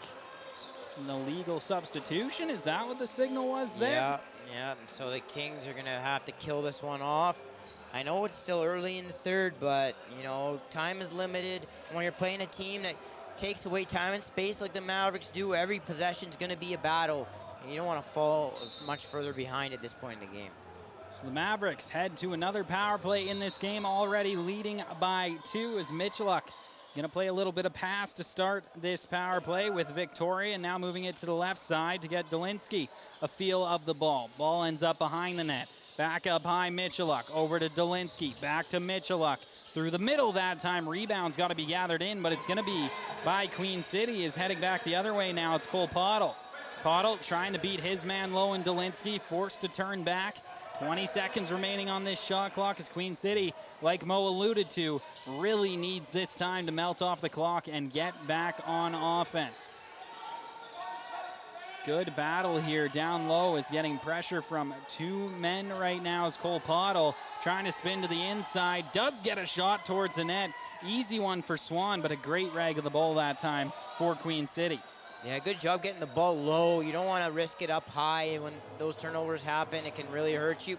an illegal substitution. Is that what the signal was there? Yeah, so the Kings are gonna have to kill this one off. I know it's still early in the third, but, you know, time is limited. When you're playing a team that takes away time and space like the Mavericks do, every possession is going to be a battle. And you don't want to fall much further behind at this point in the game. So the Mavericks head to another power play in this game, already leading by 2 as Michaluk going to play a little bit of pass to start this power play with Victoria, and now moving it to the left side to get Dolinsky a feel of the ball. Ball ends up behind the net. Back up high, Michaluk, over to Dolinsky, back to Michaluk. Through the middle that time, rebound's got to be gathered in, but it's going to be by Queen City, is heading back the other way now. It's Cole Pottle. Pottle trying to beat his man low, and Dolinsky forced to turn back. 20 seconds remaining on this shot clock as Queen City, like Mo alluded to, really needs this time to melt off the clock and get back on offense. Good battle here down low, is getting pressure from 2 men right now as Cole Pottle trying to spin to the inside, does get a shot towards the net. Easy one for Swan, but a great rag of the ball that time for Queen City. Yeah, good job getting the ball low. You don't want to risk it up high. When those turnovers happen, it can really hurt you.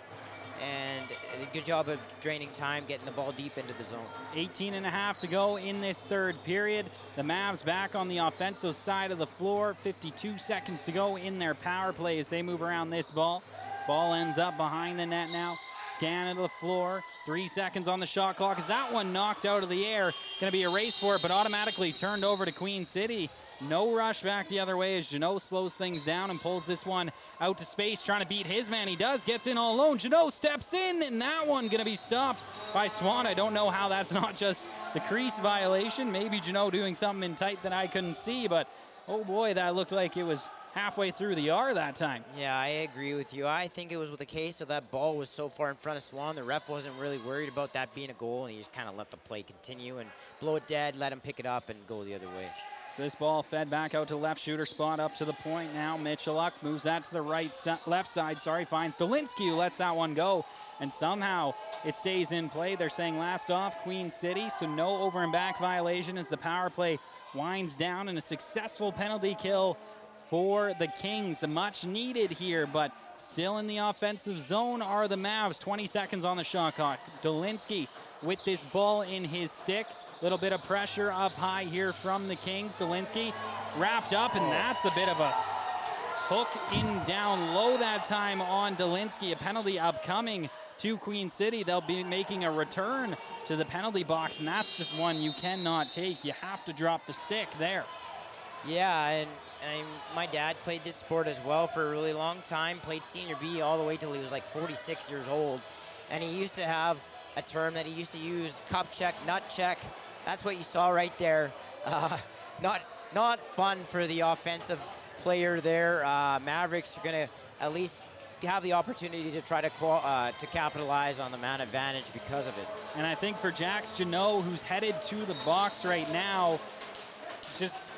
And a good job of draining time, getting the ball deep into the zone. 18.5 to go in this third period. The Mavs back on the offensive side of the floor. 52 seconds to go in their power play as they move around this ball. Ball ends up behind the net now. Scan into the floor. 3 seconds on the shot clock. Is that one knocked out of the air? Going to be a race for it, but automatically turned over to Queen City. No rush back the other way as Jeannot slows things down and pulls this one out to space, trying to beat his man. He does, gets in all alone. Jeannot steps in, and that one going to be stopped by Swan. I don't know how that's not just the crease violation. Maybe Jeannot doing something in tight that I couldn't see, but oh boy, that looked like it was halfway through the R that time. Yeah, I agree with you. I think it was with the case of that ball was so far in front of Swan, the ref wasn't really worried about that being a goal, and he just kind of let the play continue and blow it dead, let him pick it up and go the other way. So this ball fed back out to the left shooter spot, up to the point now. Michaluk moves that to the left side, finds Dolinsky, who lets that one go. And somehow it stays in play. They're saying last off, Queen City, so no over and back violation as the power play winds down, and a successful penalty kill for the Kings. Much needed here, but still in the offensive zone are the Mavs. 20 seconds on the shot clock. Dolinsky with this ball in his stick. Little bit of pressure up high here from the Kings. Dolinsky wrapped up, and that's a bit of a hook in down low that time on Dolinsky. A penalty upcoming to Queen City. They'll be making a return to the penalty box, and that's just one you cannot take. You have to drop the stick there. Yeah, and my dad played this sport as well for a really long time, played senior B all the way till he was like 46 years old. And he used to have a term that he used to use, cup check, nut check. That's what you saw right there. Not fun for the offensive player there. Mavericks are going to at least have the opportunity to try to capitalize on the man advantage because of it. And I think for Jax Jeannot, who's headed to the box right now, just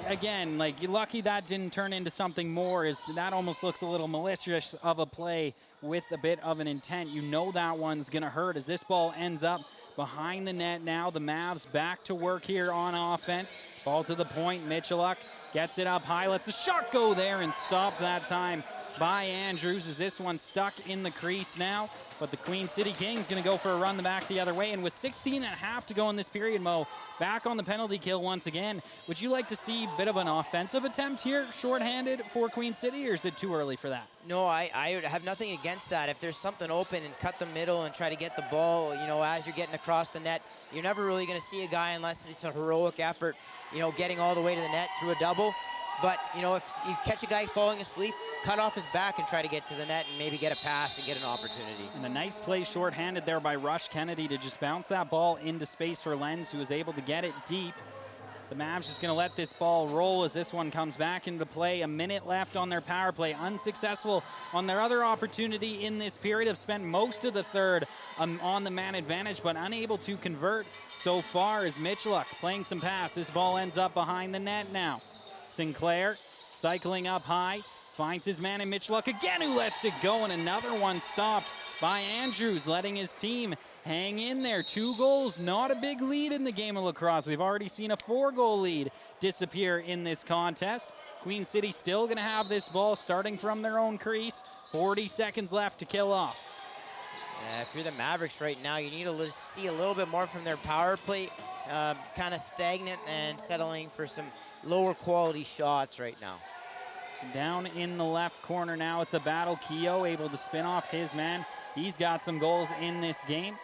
again, like, you're lucky that didn't turn into something more. Is that almost looks a little malicious of a play with a bit of an intent. You know that one's going to hurt as this ball ends up behind the net now. The Mavs back to work here on offense. Ball to the point. Mitchelluk gets it up high. Lets the shot go there and stop that time by Andrews, as this one's stuck in the crease now. But the Queen City Kings going to go for a run back the other way. And with 16.5 to go in this period, Mo, back on the penalty kill once again. Would you like to see a bit of an offensive attempt here, shorthanded for Queen City, or is it too early for that? No, I have nothing against that. If there's something open and cut the middle and try to get the ball, you know, as you're getting across the net, you're never really going to see a guy unless it's a heroic effort, you know, getting all the way to the net through a double. But, you know, if you catch a guy falling asleep, cut off his back and try to get to the net and maybe get a pass and get an opportunity. And a nice play shorthanded there by Rush Kennedy to just bounce that ball into space for Lenz, who was able to get it deep. The Mavs just going to let this ball roll as this one comes back into play. A minute left on their power play. Unsuccessful on their other opportunity in this period. Have spent most of the third on the man advantage, but unable to convert so far as Mitchelluk playing some pass. This ball ends up behind the net now. Sinclair cycling up high. Finds his man in Mitchelluk again, who lets it go, and another one stopped by Andrews, letting his team hang in there. 2 goals, not a big lead in the game of lacrosse. We've already seen a 4-goal lead disappear in this contest. Queen City still going to have this ball starting from their own crease. 40 seconds left to kill off. Yeah, if you're the Mavericks right now, you need to see a little bit more from their power play. Kind of stagnant and settling for some lower quality shots right now. Down in the left corner now, it's a battle. Keogh able to spin off his man. He's got some goals in this game.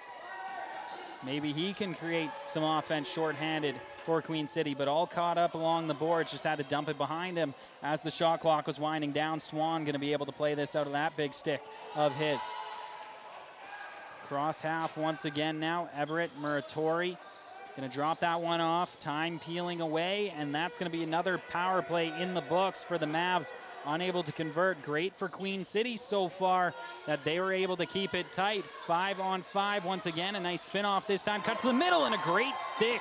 Maybe he can create some offense shorthanded for Queen City, but all caught up along the boards. Just had to dump it behind him as the shot clock was winding down. Swan going to be able to play this out of that big stick of his. Cross half once again now. Everett Muratori going to drop that one off. Time peeling away, and that's going to be another power play in the books for the Mavs. Unable to convert. Great for Queen City so far that they were able to keep it tight. 5-on-5 once again. A nice spin off this time. Cut to the middle and a great stick.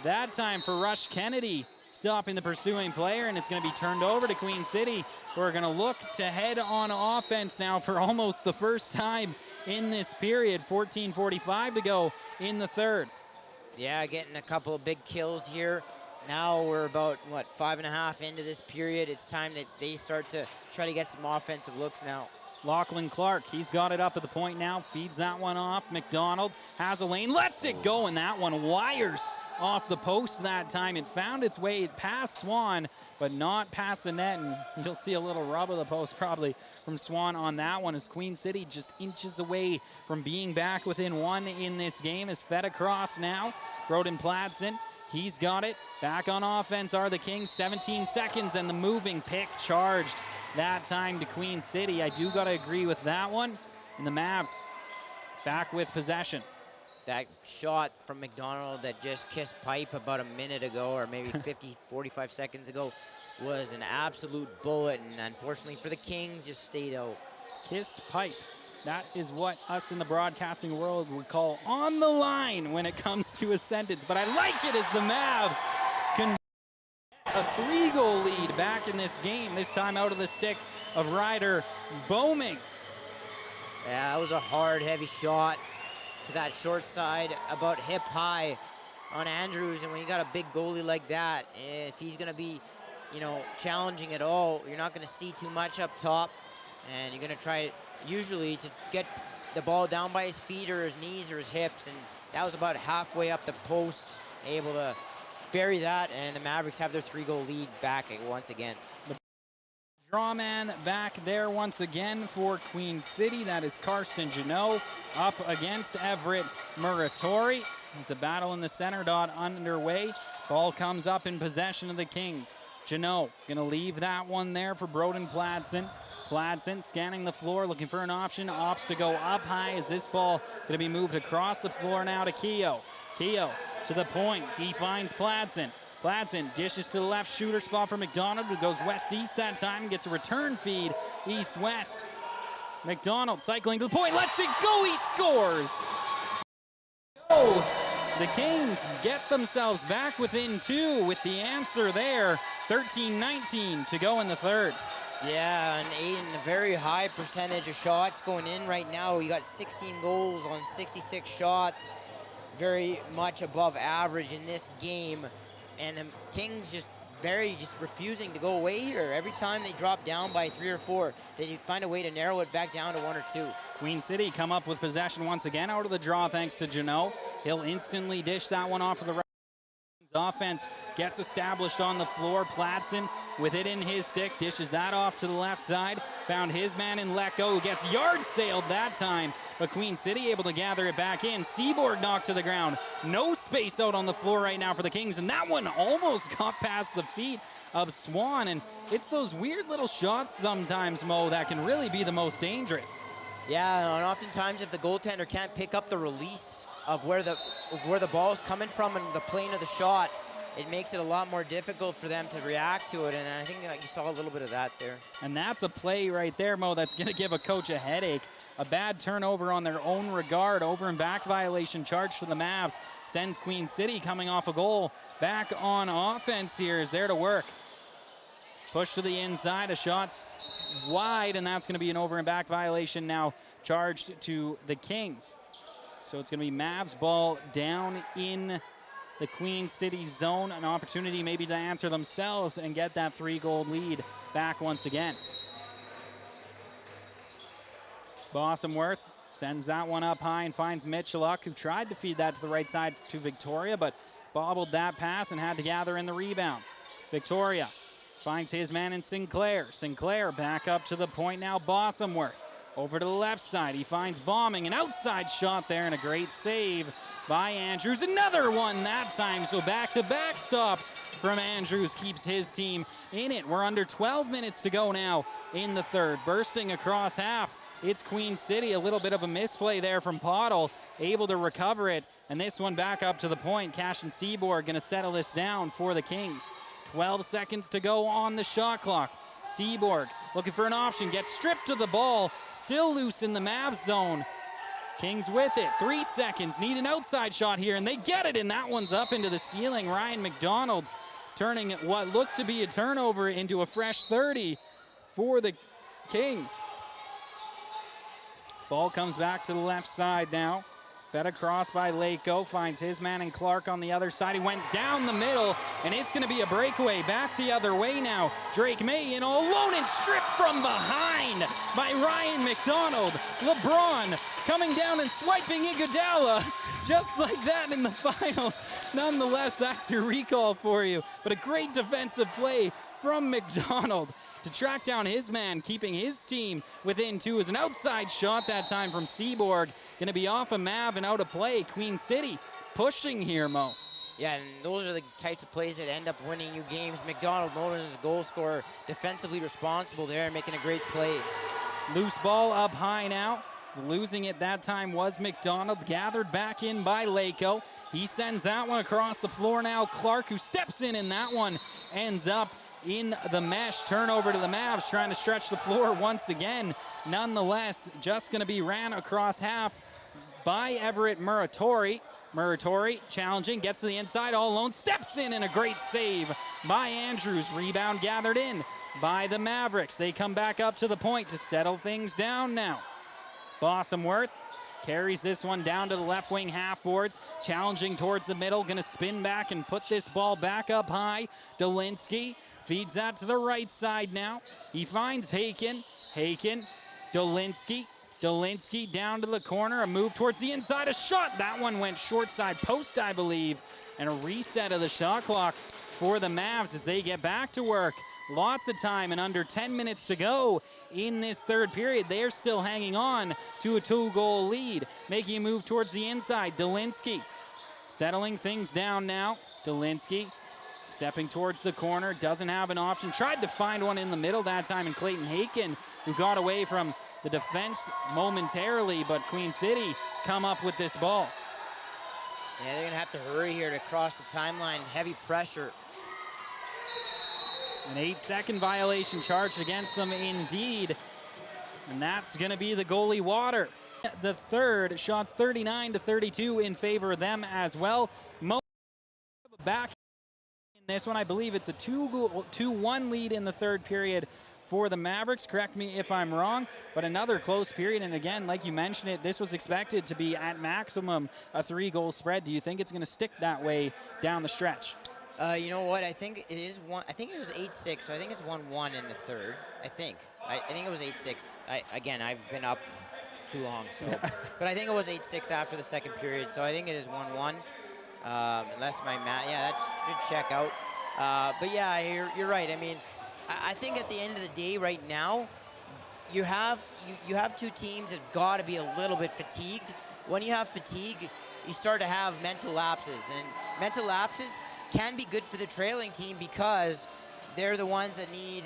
That time for Rush Kennedy, stopping the pursuing player, and it's going to be turned over to Queen City, who are going to look to head on offense now for almost the first time in this period. 14:45 to go in the third. Yeah, getting a couple of big kills here. Now we're about, 5.5 into this period. It's time that they start to try to get some offensive looks now. Lachlan Clark, he's got it up at the point now, feeds that one off. McDonald has a lane, lets it go, and that one wires off the post that time. It found its way past Swan, but not past the net, and you'll see a little rub of the post probably from Swan on that one, as Queen City just inches away from being back within 1 in this game. Is fed across now. Broden Pladsen, he's got it. Back on offense are the Kings. 17 seconds, and the moving pick charged that time to Queen City. I do got to agree with that one. And the Mavs back with possession. That shot from McDonald that just kissed pipe about a minute ago, or maybe 45 seconds ago, was an absolute bullet, and unfortunately for the Kings, just stayed out. Kissed pipe. That is what us in the broadcasting world would call on the line when it comes to a sentence. But I like it as the Mavs can get a 3-goal lead back in this game, this time out of the stick of Ryder Boeming. Yeah, that was a hard, heavy shot to that short side, about hip high on Andrews. And when you got a big goalie like that, if he's going to be, challenging at all, you're not going to see too much up top, and you're going to try usually to get the ball down by his feet or his knees or his hips, and that was about halfway up the post, able to bury that, and the Mavericks have their 3-goal lead back once again. Draw man back there once again for Queen City. That is Karsten Janot up against Everett Muratori. There's a battle in the center dot underway. Ball comes up in possession of the Kings. Janot gonna leave that one there for Broden Pladsen. Pladsen scanning the floor, looking for an option. Opts to go up high as this ball gonna be moved across the floor now to Keogh. Keogh to the point. He finds Pladsen. Pladsen dishes to the left shooter spot for McDonald, who goes west-east that time, gets a return feed east-west. McDonald cycling to the point, lets it go, he scores! Oh, the Kings get themselves back within 2 with the answer there. 13-19 to go in the third. Yeah, and Aiden, a very high percentage of shots going in right now. We got 16 goals on 66 shots. very much above average in this game, and the Kings just refusing to go away here. Every time they drop down by 3 or 4, they find a way to narrow it back down to 1 or 2. Queen City come up with possession once again out of the draw thanks to Janot. He'll instantly dish that one off to the right. Offense gets established on the floor. Platson with it in his stick, dishes that off to the left side. Found his man in Lecco, who gets yard sailed that time, but Queen City able to gather it back in. Seaborg knocked to the ground. No space out on the floor right now for the Kings, and that one almost got past the feet of Swan, and it's those weird little shots sometimes, Mo, that can really be the most dangerous. Yeah, and oftentimes if the goaltender can't pick up the release of where the ball is coming from and the plane of the shot, it makes it a lot more difficult for them to react to it, and I think you saw a little bit of that there. And that's a play right there, Mo, that's going to give a coach a headache. A bad turnover on their own regard. Over and back violation charged to the Mavs. Sends Queen City coming off a goal back on offense here. Is there to work. Push to the inside. A shot's wide, and that's going to be an over and back violation now charged to the Kings. So it's going to be Mavs ball down in the Queen City zone. An opportunity maybe to answer themselves and get that 3-goal lead back once again. Bossamworth sends that one up high and finds Mitchelluk, who tried to feed that to the right side to Victoria, but bobbled that pass and had to gather in the rebound. Victoria finds his man in Sinclair. Sinclair back up to the point now. Bossamworth over to the left side. He finds Bombing, an outside shot there, and a great save by Andrews. Another one that time, so back-to-back stops from Andrews keeps his team in it. We're under 12 minutes to go now in the third. Bursting across half, it's Queen City. A little bit of a misplay there from Pottle, able to recover it, and this one back up to the point. Cash and Seaborg going to settle this down for the Kings. 12 seconds to go on the shot clock. Seaborg looking for an option, gets stripped of the ball, still loose in the Mavs zone. Kings with it, 3 seconds, need an outside shot here, and they get it, and that one's up into the ceiling. Ryan McDonald turning what looked to be a turnover into a fresh 30 for the Kings. Ball comes back to the left side now. Fed across by Lako, finds his man in Clark on the other side. He went down the middle, and it's going to be a breakaway. Back the other way now. Drake May in all alone and stripped from behind by Ryan McDonald. LeBron coming down and swiping Iguodala just like that in the finals. Nonetheless, that's your recall for you. But a great defensive play from McDonald to track down his man, keeping his team within 2. Is an outside shot that time from Seaborg. Going to be off a Mav and out of play. Queen City pushing here, Mo. Yeah, and those are the types of plays that end up winning you games. McDonald, known as a goal scorer, defensively responsible there, making a great play. Loose ball up high now. Losing it that time was McDonald. Gathered back in by Lako. He sends that one across the floor now. Clark, who steps in, and that one ends up in the mesh. Turnover to the Mavs, trying to stretch the floor once again. Nonetheless, just going to be ran across half by Everett Muratori. Muratori challenging, gets to the inside all alone, steps in, and a great save by Andrews. Rebound gathered in by the Mavericks. They come back up to the point to settle things down now. Bossamworth carries this one down to the left wing half boards, challenging towards the middle, going to spin back and put this ball back up high. Dolinsky feeds that to the right side now. He finds Haken. Haken, Dolinsky. Dolinsky down to the corner, a move towards the inside, a shot. That one went short side post, I believe, and a reset of the shot clock for the Mavs as they get back to work. Lots of time and under 10 minutes to go in this third period. They're still hanging on to a 2-goal lead. Making a move towards the inside. Dolinsky settling things down now. Dolinsky stepping towards the corner. Doesn't have an option. Tried to find one in the middle that time in Clayton Haken, who got away from the defense momentarily, but Queen City come up with this ball. Yeah, they're going to have to hurry here to cross the timeline. Heavy pressure. An 8-second violation charged against them indeed. And that's going to be the goalie Water. The third, shots 39-32 in favor of them as well. Back in this one, I believe it's a 2-1 lead in the third period for the Mavericks. Correct me if I'm wrong, but another close period. And again, like you mentioned it, this was expected to be at maximum a 3-goal spread. Do you think it's going to stick that way down the stretch? You know what? I think it is one. I think it was 8-6, so I think it's 1-1 in the third. I think it was 8-6. Again, I've been up too long, so. But I think it was 8-6 after the second period, so I think it is 1-1. Unless my math, yeah, that should check out. But yeah, you're right. I mean, I think at the end of the day, right now, you have two teams that got to be a little bit fatigued. When you have fatigue, you start to have mental lapses, and mental lapses can be good for the trailing team because they're the ones that need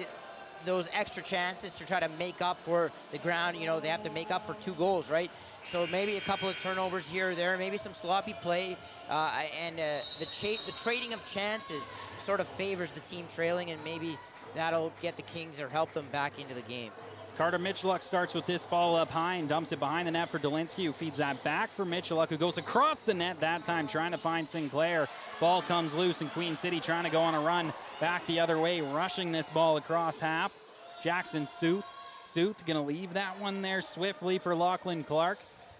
those extra chances to try to make up for the ground. You know, they have to make up for 2 goals, right? So maybe a couple of turnovers here or there, maybe some sloppy play, and the trading of chances sort of favors the team trailing, and maybe that'll get the Kings or help them back into the game. Carter Mitchelluk starts with this ball up high and dumps it behind the net for Dolinsky, who feeds that back for Mitchelluk, who goes across the net that time trying to find Sinclair. Ball comes loose, and Queen City trying to go on a run back the other way, rushing this ball across half. Jackson Sooth gonna leave that one there swiftly for Lachlan Clark.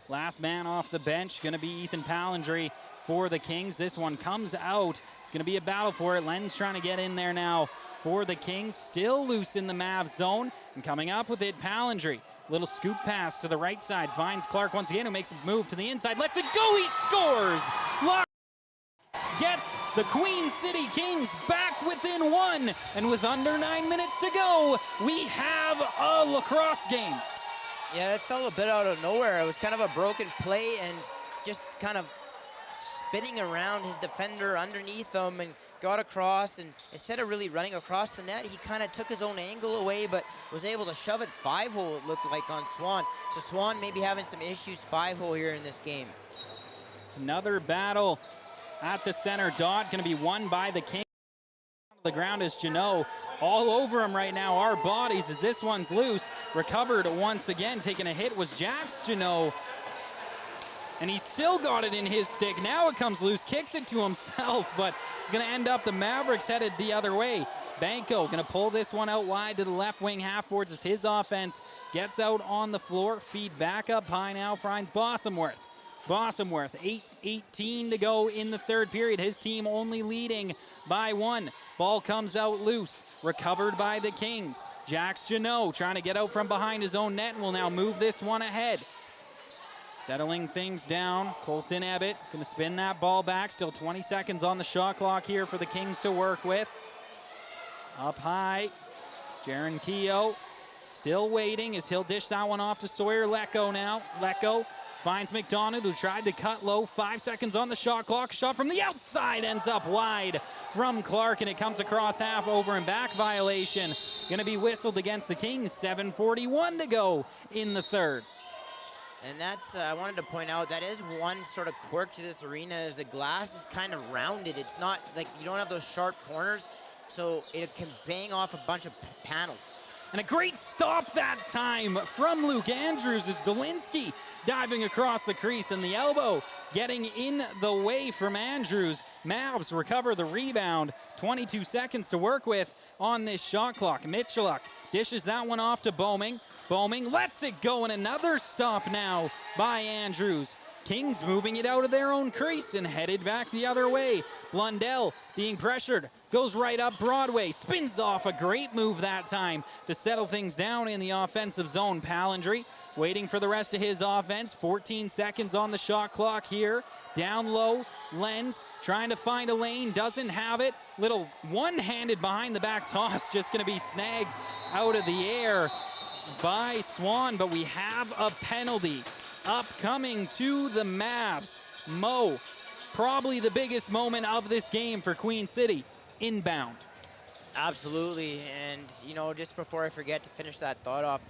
Last man off the bench gonna be Ethan Pallandry for the Kings. This one comes out. It's gonna be a battle for it. Len's trying to get in there now for the Kings. Still loose in the Mavs zone, and coming up with it, Pallandry. Little scoop pass to the right side. Finds Clark once again, who makes a move to the inside. Lets it go. He scores. Gets the Queen City Kings back within 1. And with under 9 minutes to go, we have a lacrosse game. Yeah, it fell a bit out of nowhere. It was kind of a broken play and just kind of spinning around his defender underneath him and got across, and instead of really running across the net, he kind of took his own angle away, but was able to shove it 5-hole, it looked like, on Swan. So Swan may be having some issues 5-hole here in this game. Another battle at the center dot, going to be won by the Kings. The ground is Janot all over him right now. Our bodies as this one's loose. Recovered once again. Taking a hit was Jax Janot. And he still got it in his stick. Now it comes loose, kicks it to himself, but it's going to end up the Mavericks headed the other way. Banco going to pull this one out wide to the left wing half boards as his offense gets out on the floor. Feed back up high now, finds Bossamworth. Bossamworth, 8:18 to go in the third period. His team only leading by 1. Ball comes out loose, recovered by the Kings. Jax Janot trying to get out from behind his own net and will now move this one ahead. Settling things down, Colton Ebbett going to spin that ball back. Still 20 seconds on the shot clock here for the Kings to work with. Up high, Jaron Keogh still waiting as he'll dish that one off to Sawyer Lecco now. Lecco finds McDonald, who tried to cut low. 5 seconds on the shot clock. Shot from the outside ends up wide from Clark, and it comes across half. Over and back violation. Going to be whistled against the Kings. 7:41 to go in the third. And that's, I wanted to point out, that is one sort of quirk to this arena, is the glass is kind of rounded. It's not like, you don't have those sharp corners, so it can bang off a bunch of panels. And a great stop that time from Luke Andrews as Dolinsky diving across the crease, and the elbow getting in the way from Andrews. Mavs recover the rebound. 22 seconds to work with on this shot clock. Mitchelluk dishes that one off to Boeming. Boeming lets it go, and another stop now by Andrews. Kings moving it out of their own crease and headed back the other way. Blundell being pressured, goes right up Broadway, spins off a great move that time to settle things down in the offensive zone. Pallandry waiting for the rest of his offense. 14 seconds on the shot clock here. Down low, Lenz trying to find a lane, doesn't have it. Little one-handed behind the back toss, just going to be snagged out of the air by Swan, but we have a penalty upcoming to the Mavs. Mo, probably the biggest moment of this game for Queen City, inbound. Absolutely, and you know, just before I forget to finish that thought off,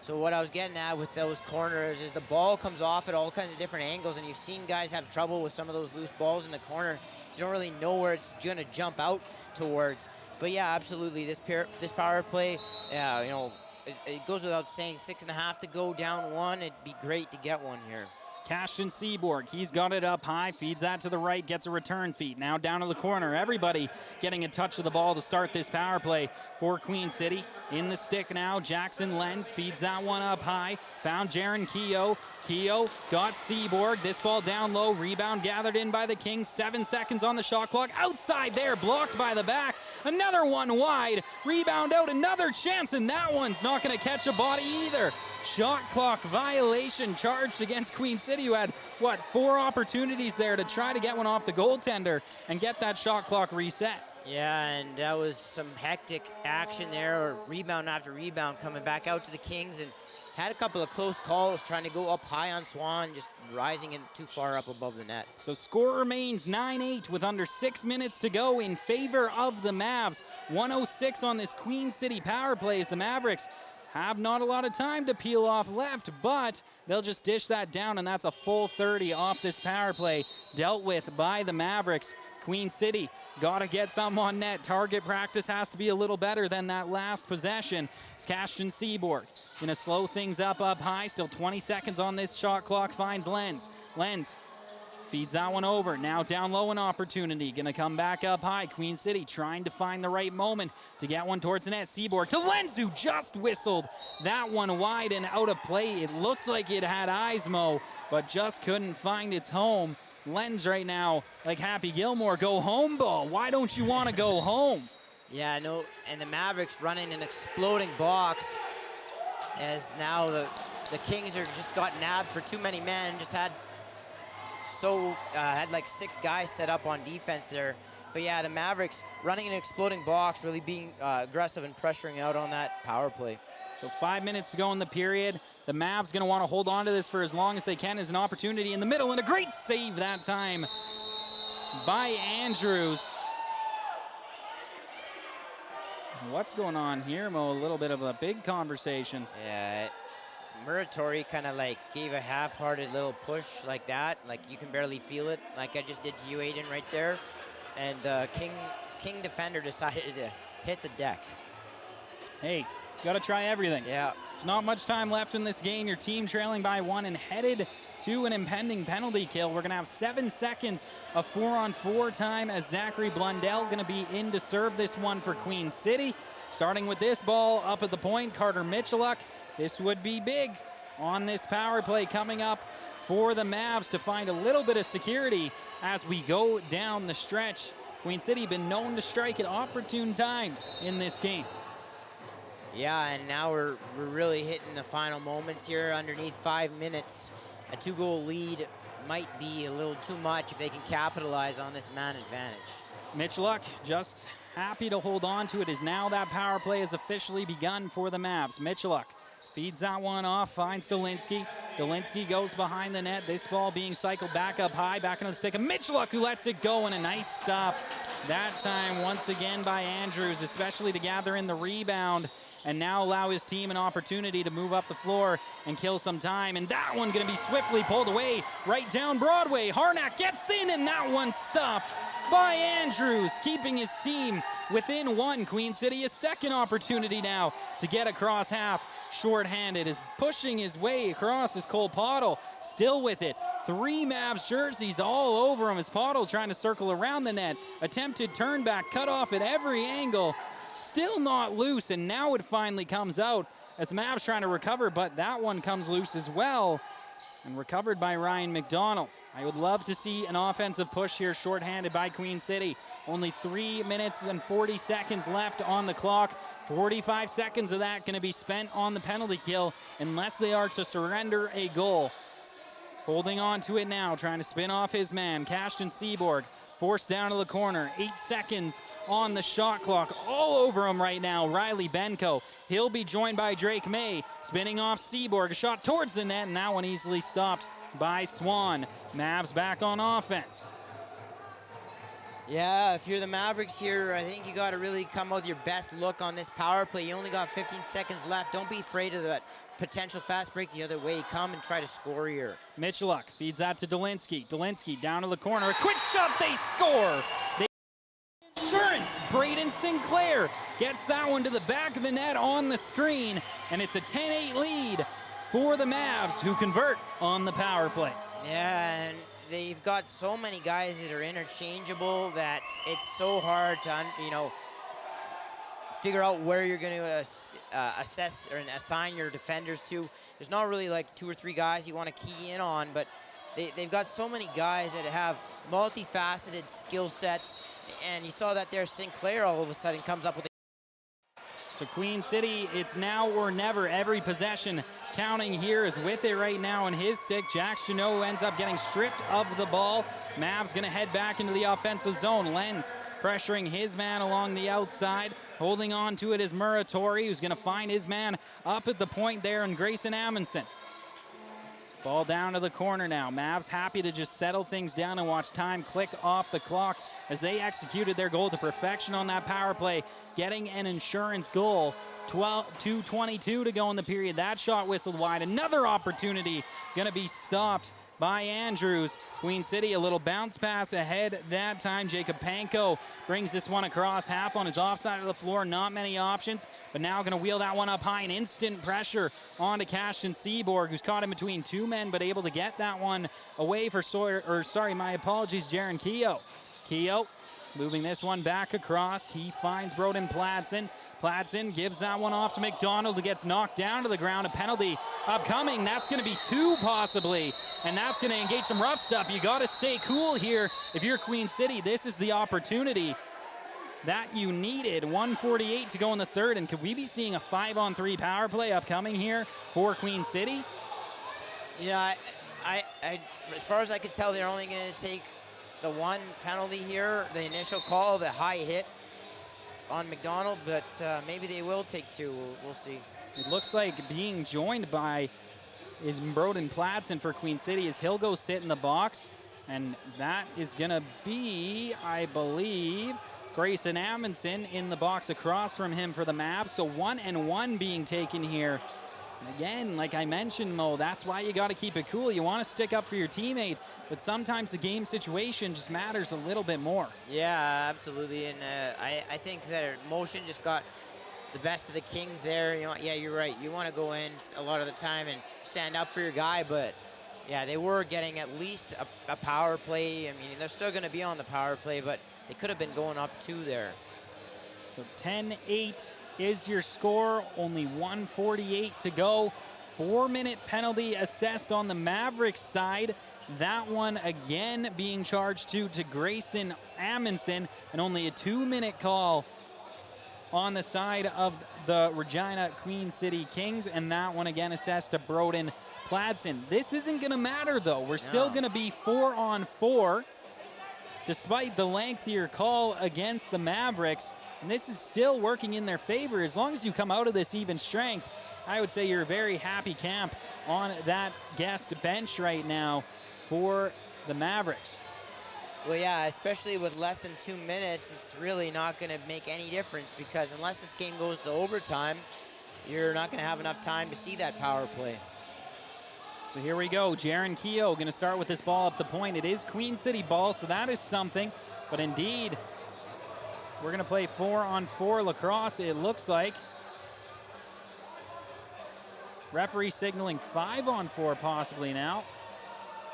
so what I was getting at with those corners is the ball comes off at all kinds of different angles, and you've seen guys have trouble with some of those loose balls in the corner. You don't really know where it's going to jump out towards. But yeah, absolutely, this power play, yeah, you know, it goes without saying, 6.5 to go, down 1. It'd be great to get one here. Cashton Seaborg, he's got it up high, feeds that to the right, gets a return feed. Now down to the corner. Everybody getting a touch of the ball to start this power play for Queen City. In the stick now, Jackson Lenz feeds that one up high. Found Jaron Keogh. Keogh got Seaborg. This ball down low. Rebound gathered in by the Kings. 7 seconds on the shot clock. Outside there, blocked by the back. Another one wide. Rebound out. Another chance, and that one's not going to catch a body either. Shot clock violation charged against Queen City, who had, 4 opportunities there to try to get one off the goaltender and get that shot clock reset. Yeah, and that was some hectic action there, or rebound after rebound coming back out to the Kings, and had a couple of close calls trying to go up high on Swan, just rising in too far up above the net. So score remains 9-8 with under 6 minutes to go in favor of the Mavs. 1:06 on this Queen City power play as the Mavericks have not a lot of time to peel off left, but they'll just dish that down, and that's a full 30 off this power play dealt with by the Mavericks. Queen City got to get some on net. Target practice has to be a little better than that last possession. It's Cashton Seaborg going to slow things up high. Still 20 seconds on this shot clock. Finds Lenz. Lenz feeds that one over. Now down low, an opportunity. Going to come back up high. Queen City trying to find the right moment to get one towards the net. Seaborg to Lenz, who just whistled that one wide and out of play. It looked like it had eyes, Mo, but just couldn't find its home. Lenz right now, like Happy Gilmore, go home ball. Why don't you want to go home? Yeah, no, and the Mavericks running an exploding box as now the Kings are just got nabbed for too many men, just had like 6 guys set up on defense there. But yeah, the Mavericks running an exploding box, really being aggressive and pressuring out on that power play. So 5 minutes to go in the period. The Mavs going to want to hold on to this for as long as they can as an opportunity in the middle, and a great save that time by Andrews. What's going on here, Mo? A little bit of a big conversation. Yeah, Muratori kind of like gave a half-hearted little push like that, like you can barely feel it, like I just did to you, Aiden, right there. And King defender decided to hit the deck. Hey, got to try everything. Yeah. There's not much time left in this game. Your team trailing by 1 and headed to an impending penalty kill. We're going to have 7 seconds of 4-on-4 time as Zachary Blundell going to be in to serve this one for Queen City. Starting with this ball up at the point, Carter Michaluk. This would be big on this power play coming up for the Mavs to find a little bit of security as we go down the stretch. Queen City been known to strike at opportune times in this game. Yeah, and now we're really hitting the final moments here underneath 5 minutes. A 2-goal lead might be a little too much if they can capitalize on this man advantage. Michaluk just happy to hold on to it as now that power play has officially begun for the Mavs. Michaluk feeds that one off, finds Dolinsky. Dolinsky goes behind the net. This ball being cycled back up high, back into the stick of Michaluk, who lets it go, and a nice stop that time once again by Andrews, especially to gather in the rebound and now allow his team an opportunity to move up the floor and kill some time. And that one going to be swiftly pulled away right down Broadway. Harnack gets in, and that one stopped by Andrews, keeping his team within 1. Queen City a second opportunity now to get across half. Short-handed is pushing his way across as Cole Pottle still with it. 3 Mavs jerseys all over him as Pottle trying to circle around the net. Attempted turn back, cut off at every angle. Still not loose, and now it finally comes out as Mavs trying to recover, but that one comes loose as well and recovered by Ryan McDonald. I would love to see an offensive push here, shorthanded by Queen City. Only 3 minutes and 40 seconds left on the clock. 45 seconds of that going to be spent on the penalty kill unless they are to surrender a goal. Holding on to it now, trying to spin off his man, Cashton Seaborg. Forced down to the corner. 8 seconds on the shot clock. All over him right now, Riley Benko. He'll be joined by Drake May. Spinning off Seaborg. A shot towards the net, and that one easily stopped by Swan. Mavs back on offense. Yeah, if you're the Mavericks here, I think you got to really come out with your best look on this power play. You only got 15 seconds left. Don't be afraid of that potential fast break the other way. Come and try to score here. Michaluk feeds that to Dolinsky. Dolinsky down to the corner. A quick shot, they score! Insurance, Braden Sinclair gets that one to the back of the net on the screen, and it's a 10-8 lead for the Mavs, who convert on the power play. Yeah, and they've got so many guys that are interchangeable that it's so hard to, figure out where you're going to assess or assign your defenders to. There's not really like 2 or 3 guys you want to key in on, but they've got so many guys that have multifaceted skill sets, and you saw that there. Sinclair all of a sudden comes up with So Queen City, it's now or never. Every possession counting here is with it right now in his stick. Jack Janot ends up getting stripped of the ball. Mavs going to head back into the offensive zone. Lenz pressuring his man along the outside. Holding on to it is Muratori, who's going to find his man up at the point there, and Grayson Amundsen. Ball down to the corner now. Mavs happy to just settle things down and watch time click off the clock as they executed their goal to perfection on that power play, getting an insurance goal. 2:22 to go in the period. That shot whistled wide. Another opportunity going to be stopped by Andrews. Queen City, a little bounce pass ahead that time. Jacob Panko brings this one across half on his offside of the floor. Not many options, but now going to wheel that one up high. An instant pressure onto Cashton Seaborg, who's caught in between 2 men, but able to get that one away for Jaron Keogh. Keogh moving this one back across. He finds Broden Pladsen. Pladsen gives that one off to McDonald, who gets knocked down to the ground. A penalty upcoming. That's going to be 2 possibly, and that's going to engage some rough stuff. You got to stay cool here if you're Queen City. This is the opportunity that you needed. 1:48 to go in the third, and could we be seeing a 5-on-3 power play upcoming here for Queen City? Yeah, I as far as I could tell, they're only going to take the 1 penalty here, the initial call, the high hit on McDonald, but maybe they will take 2. We'll see. It looks like being joined by is Broden Pladsen for Queen City as he'll go sit in the box, and that is going to be, I believe, Grayson Amundsen in the box across from him for the Mavs. So 1-1 being taken here. And again, like I mentioned, Mo, that's why you got to keep it cool. You want to stick up for your teammate, but sometimes the game situation just matters a little bit more. Yeah, absolutely, and I think that motion just got the best of the Kings there. Yeah, you're right. You want to go in a lot of the time and stand up for your guy, but yeah, they were getting at least a power play. I mean, they're still going to be on the power play, but they could have been going up 2 there. So 10-8 is your score. Only 1:48 to go. 4-minute penalty assessed on the Mavericks side. That one again being charged to Grayson Amundsen, and only a 2-minute call on the side of the Regina Queen City Kings, and that one again assessed to Broden Pladsen. This isn't going to matter though. We're still going to be 4-on-4 despite the lengthier call against the Mavericks, and this is still working in their favor. As long as you come out of this even strength, I would say you're a very happy camp on that guest bench right now for the Mavericks. Well, yeah, especially with less than 2 minutes, it's really not going to make any difference, because unless this game goes to overtime, you're not going to have enough time to see that power play. So here we go. Jaron Keogh going to start with this ball up the point. It is Queen City ball, so that is something. But indeed, we're going to play 4-on-4 lacrosse, it looks like. Referee signaling 5-on-4 possibly now.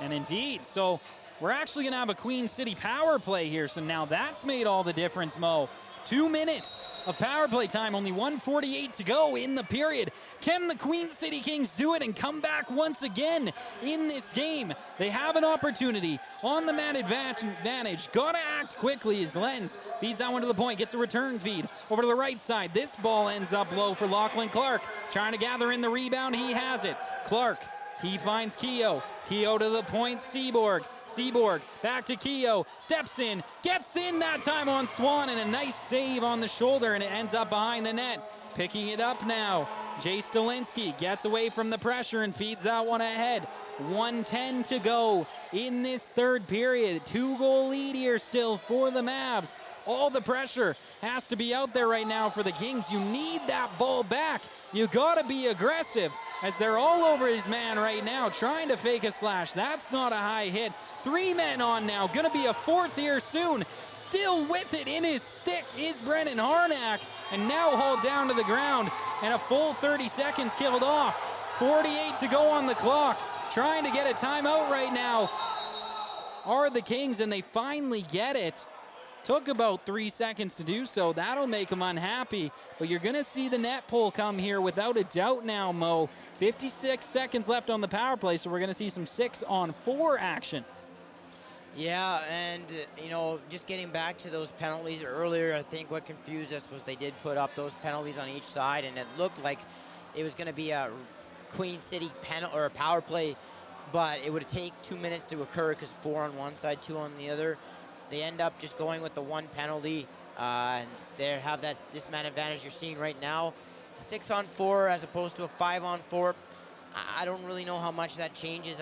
And indeed, so we're actually going to have a Queen City power play here. So now that's made all the difference, Mo. 2 minutes of power play time, only 1:48 to go in the period. Can the Queen City Kings do it and come back once again in this game? They have an opportunity on the man advantage. Gotta act quickly as Lenz feeds that one to the point, gets a return feed over to the right side. This ball ends up low for Lachlan Clark. Trying to gather in the rebound, he has it. Clark, he finds Keogh. Keogh to the point, Seaborg. Seaborg back to Keogh, steps in, gets in that time on Swan, and a nice save on the shoulder, and it ends up behind the net. Picking it up now, Jay Stalinsky gets away from the pressure and feeds that one ahead. 1:10 to go in this third period. 2-goal lead here still for the Mavs. All the pressure has to be out there right now for the Kings. You need that ball back. You gotta be aggressive as they're all over his man right now, trying to fake a slash. That's not a high hit. 3 men on now, gonna be a 4th here soon. Still with it in his stick is Brennan Harnack, and now hauled down to the ground, and a full 30 seconds killed off. 48 to go on the clock. trying to get a timeout right now are the Kings, and they finally get it. Took about 3 seconds to do so. That'll make them unhappy, but you're going to see the net pull come here without a doubt now, Mo. 56 seconds left on the power play, so we're going to see some 6-on-4 action. Yeah, and, you know, just getting back to those penalties earlier, I think what confused us was they did put up those penalties on each side, and it looked like it was going to be a Queen City penalty or a power play, but it would take 2 minutes to occur because 4 on one side, 2 on the other. They end up just going with the 1 penalty, and they have this man advantage you're seeing right now. 6-on-4 as opposed to a 5-on-4. I don't really know how much that changes.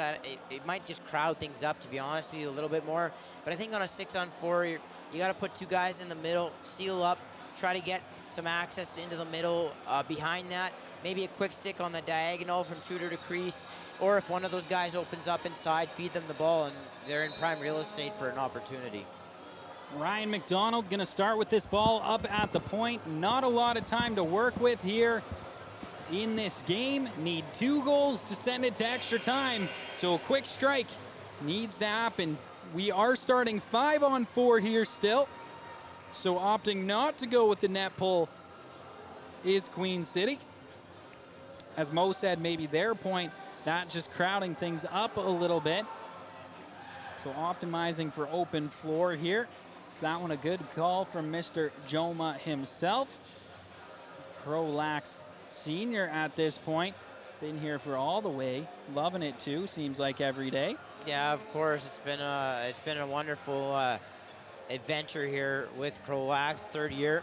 It might just crowd things up, to be honest with you, a little bit more. But I think on a 6-on-4, you got to put 2 guys in the middle, seal up, try to get some access into the middle. Behind that, maybe a quick stick on the diagonal from shooter to crease, or if one of those guys opens up inside, feed them the ball, and they're in prime real estate for an opportunity. Ryan McDonald going to start with this ball up at the point. Not a lot of time to work with here in this game. Need 2 goals to send it to extra time, so a quick strike needs to happen. We are starting 5-on-4 here still, so opting not to go with the net pull is Queen City. As Mo said, maybe their point, that just crowding things up a little bit. So optimizing for open floor here. So that one a good call from Mr. Joma himself. CROW LAX Senior at this point. Been here for all the way. Loving it too, seems like every day. Yeah, of course. It's been a wonderful adventure here with CROW LAX. Third year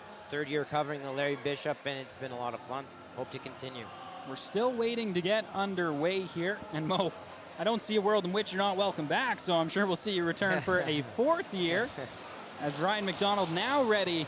covering the Larry Bishop, and it's been a lot of fun. Hope to continue. We're still waiting to get underway here. And Mo, I don't see a world in which you're not welcome back, so I'm sure we'll see you return for a 4th year. As Ryan McDonald now ready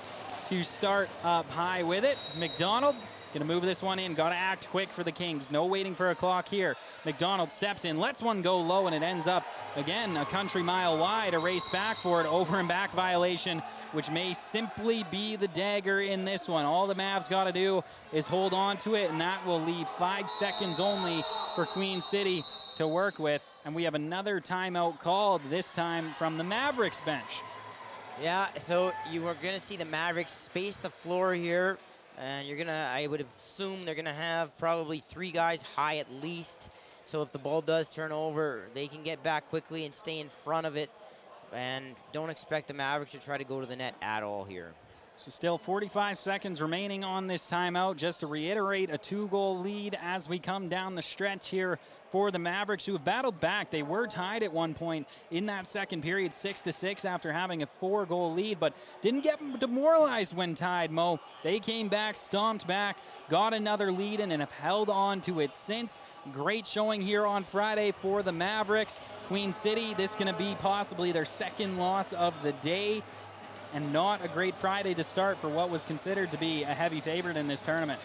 to start up high with it. McDonald gonna move this one in. Gotta act quick for the Kings. No waiting for a clock here. McDonald steps in, lets one go low, and it ends up, again, a country mile wide. A race back for it. Over and back violation, which may simply be the dagger in this one. All the Mavs gotta do is hold on to it, and that will leave 5 seconds only for Queen City to work with. And we have another timeout called, this time from the Mavericks bench. Yeah, so you are going to see the Mavericks space the floor here, and I would assume they're going to have probably 3 guys high at least. So if the ball does turn over, they can get back quickly and stay in front of it, and don't expect the Mavericks to try to go to the net at all here. So still 45 seconds remaining on this timeout. Just to reiterate, a 2-goal lead as we come down the stretch here for the Mavericks, who have battled back. They were tied at one point in that second period, 6-6 after having a 4-goal lead, but didn't get demoralized when tied, Mo. They came back, stomped back, got another lead and have held on to it since. Great showing here on Friday for the Mavericks. Queen City, this going to be possibly their 2nd loss of the day, and not a great Friday to start for what was considered to be a heavy favorite in this tournament.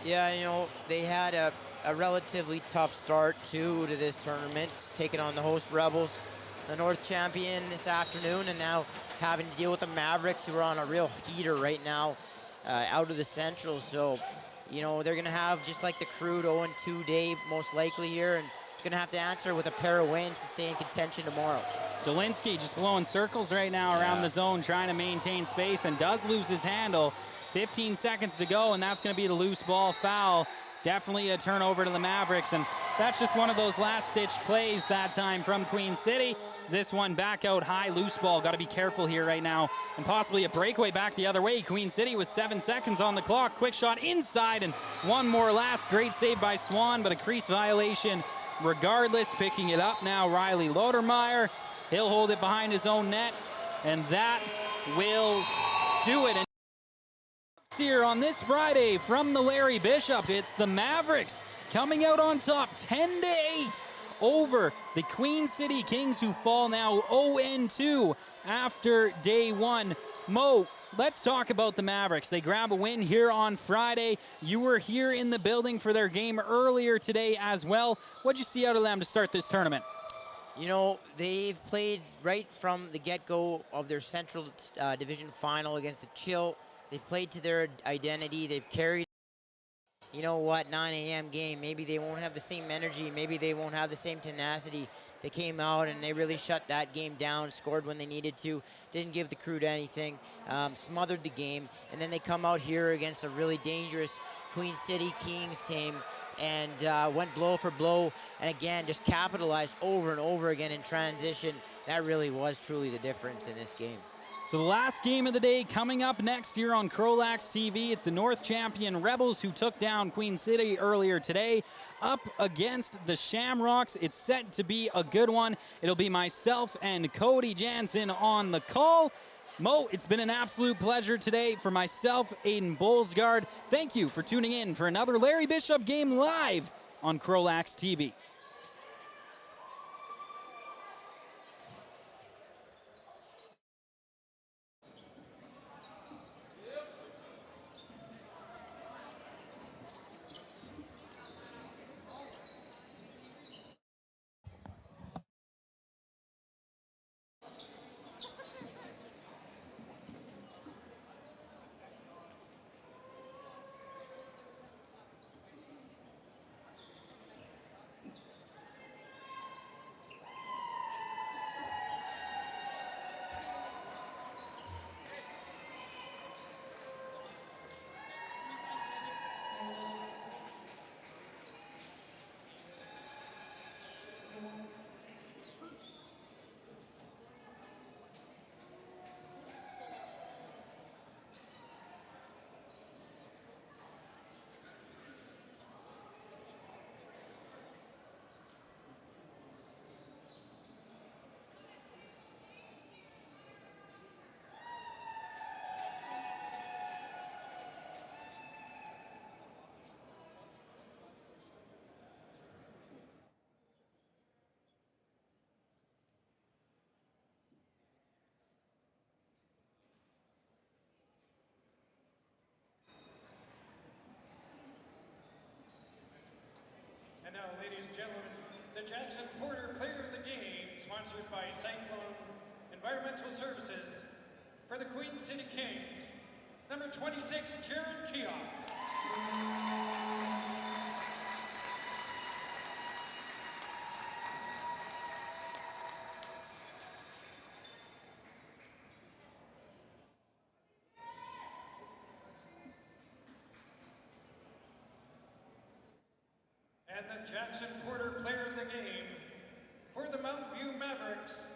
Yeah, you know, they had a relatively tough start too to this tournament, taking on the host Rebels, the North champion this afternoon, and now having to deal with the Mavericks, who are on a real heater right now out of the Central. So, you know, they're going to have, just like the Crew, 0-2 day most likely here, and going to have to answer with a pair of wins to stay in contention tomorrow. Dolinsky just blowing circles right now around the zone, trying to maintain space, and does lose his handle. 15 seconds to go, and that's going to be the loose ball foul. Definitely a turnover to the Mavericks, and that's just one of those last-stitch plays that time from Queen City. This one back out high, loose ball. Got to be careful here right now, and possibly a breakaway back the other way. Queen City with 7 seconds on the clock. Quick shot inside, and one more last. Great save by Swan, but a crease violation regardless. Picking it up now, Riley Lodermeyer. He'll hold it behind his own net, and that will do it. And here on this Friday from the Larry Bishop, it's the Mavericks coming out on top 10-8 over the Queen City Kings, who fall now 0-2 after day 1. Mo, let's talk about the Mavericks. They grab a win here on Friday. You were here in the building for their game earlier today as well. What'd you see out of them to start this tournament? You know, they've played right from the get-go of their Central Division final against the Chill. They've played to their identity. They've carried, you know what, 9 a.m. game, maybe they won't have the same energy, maybe they won't have the same tenacity. They came out and they really shut that game down, scored when they needed to, didn't give the CROW anything, smothered the game, and then they come out here against a really dangerous Queen City Kings team and went blow for blow, and again, just capitalized over and over again in transition. That really was truly the difference in this game. So the last game of the day coming up next here on CROW LAX TV. It's the North champion Rebels who took down Queen City earlier today up against the Shamrocks. It's set to be a good one. It'll be myself and Cody Jansen on the call. Mo, it's been an absolute pleasure today. For myself, Aiden Bolsgaard, thank you for tuning in for another Larry Bishop game live on CROW LAX TV. And now, ladies and gentlemen, the Jackson Porter Player of the Game, sponsored by Cyclone Environmental Services, for the Queen City Kings, number 26, Jared Keough. And the Jackson Porter Player of the Game, for the Mountainview Mavericks,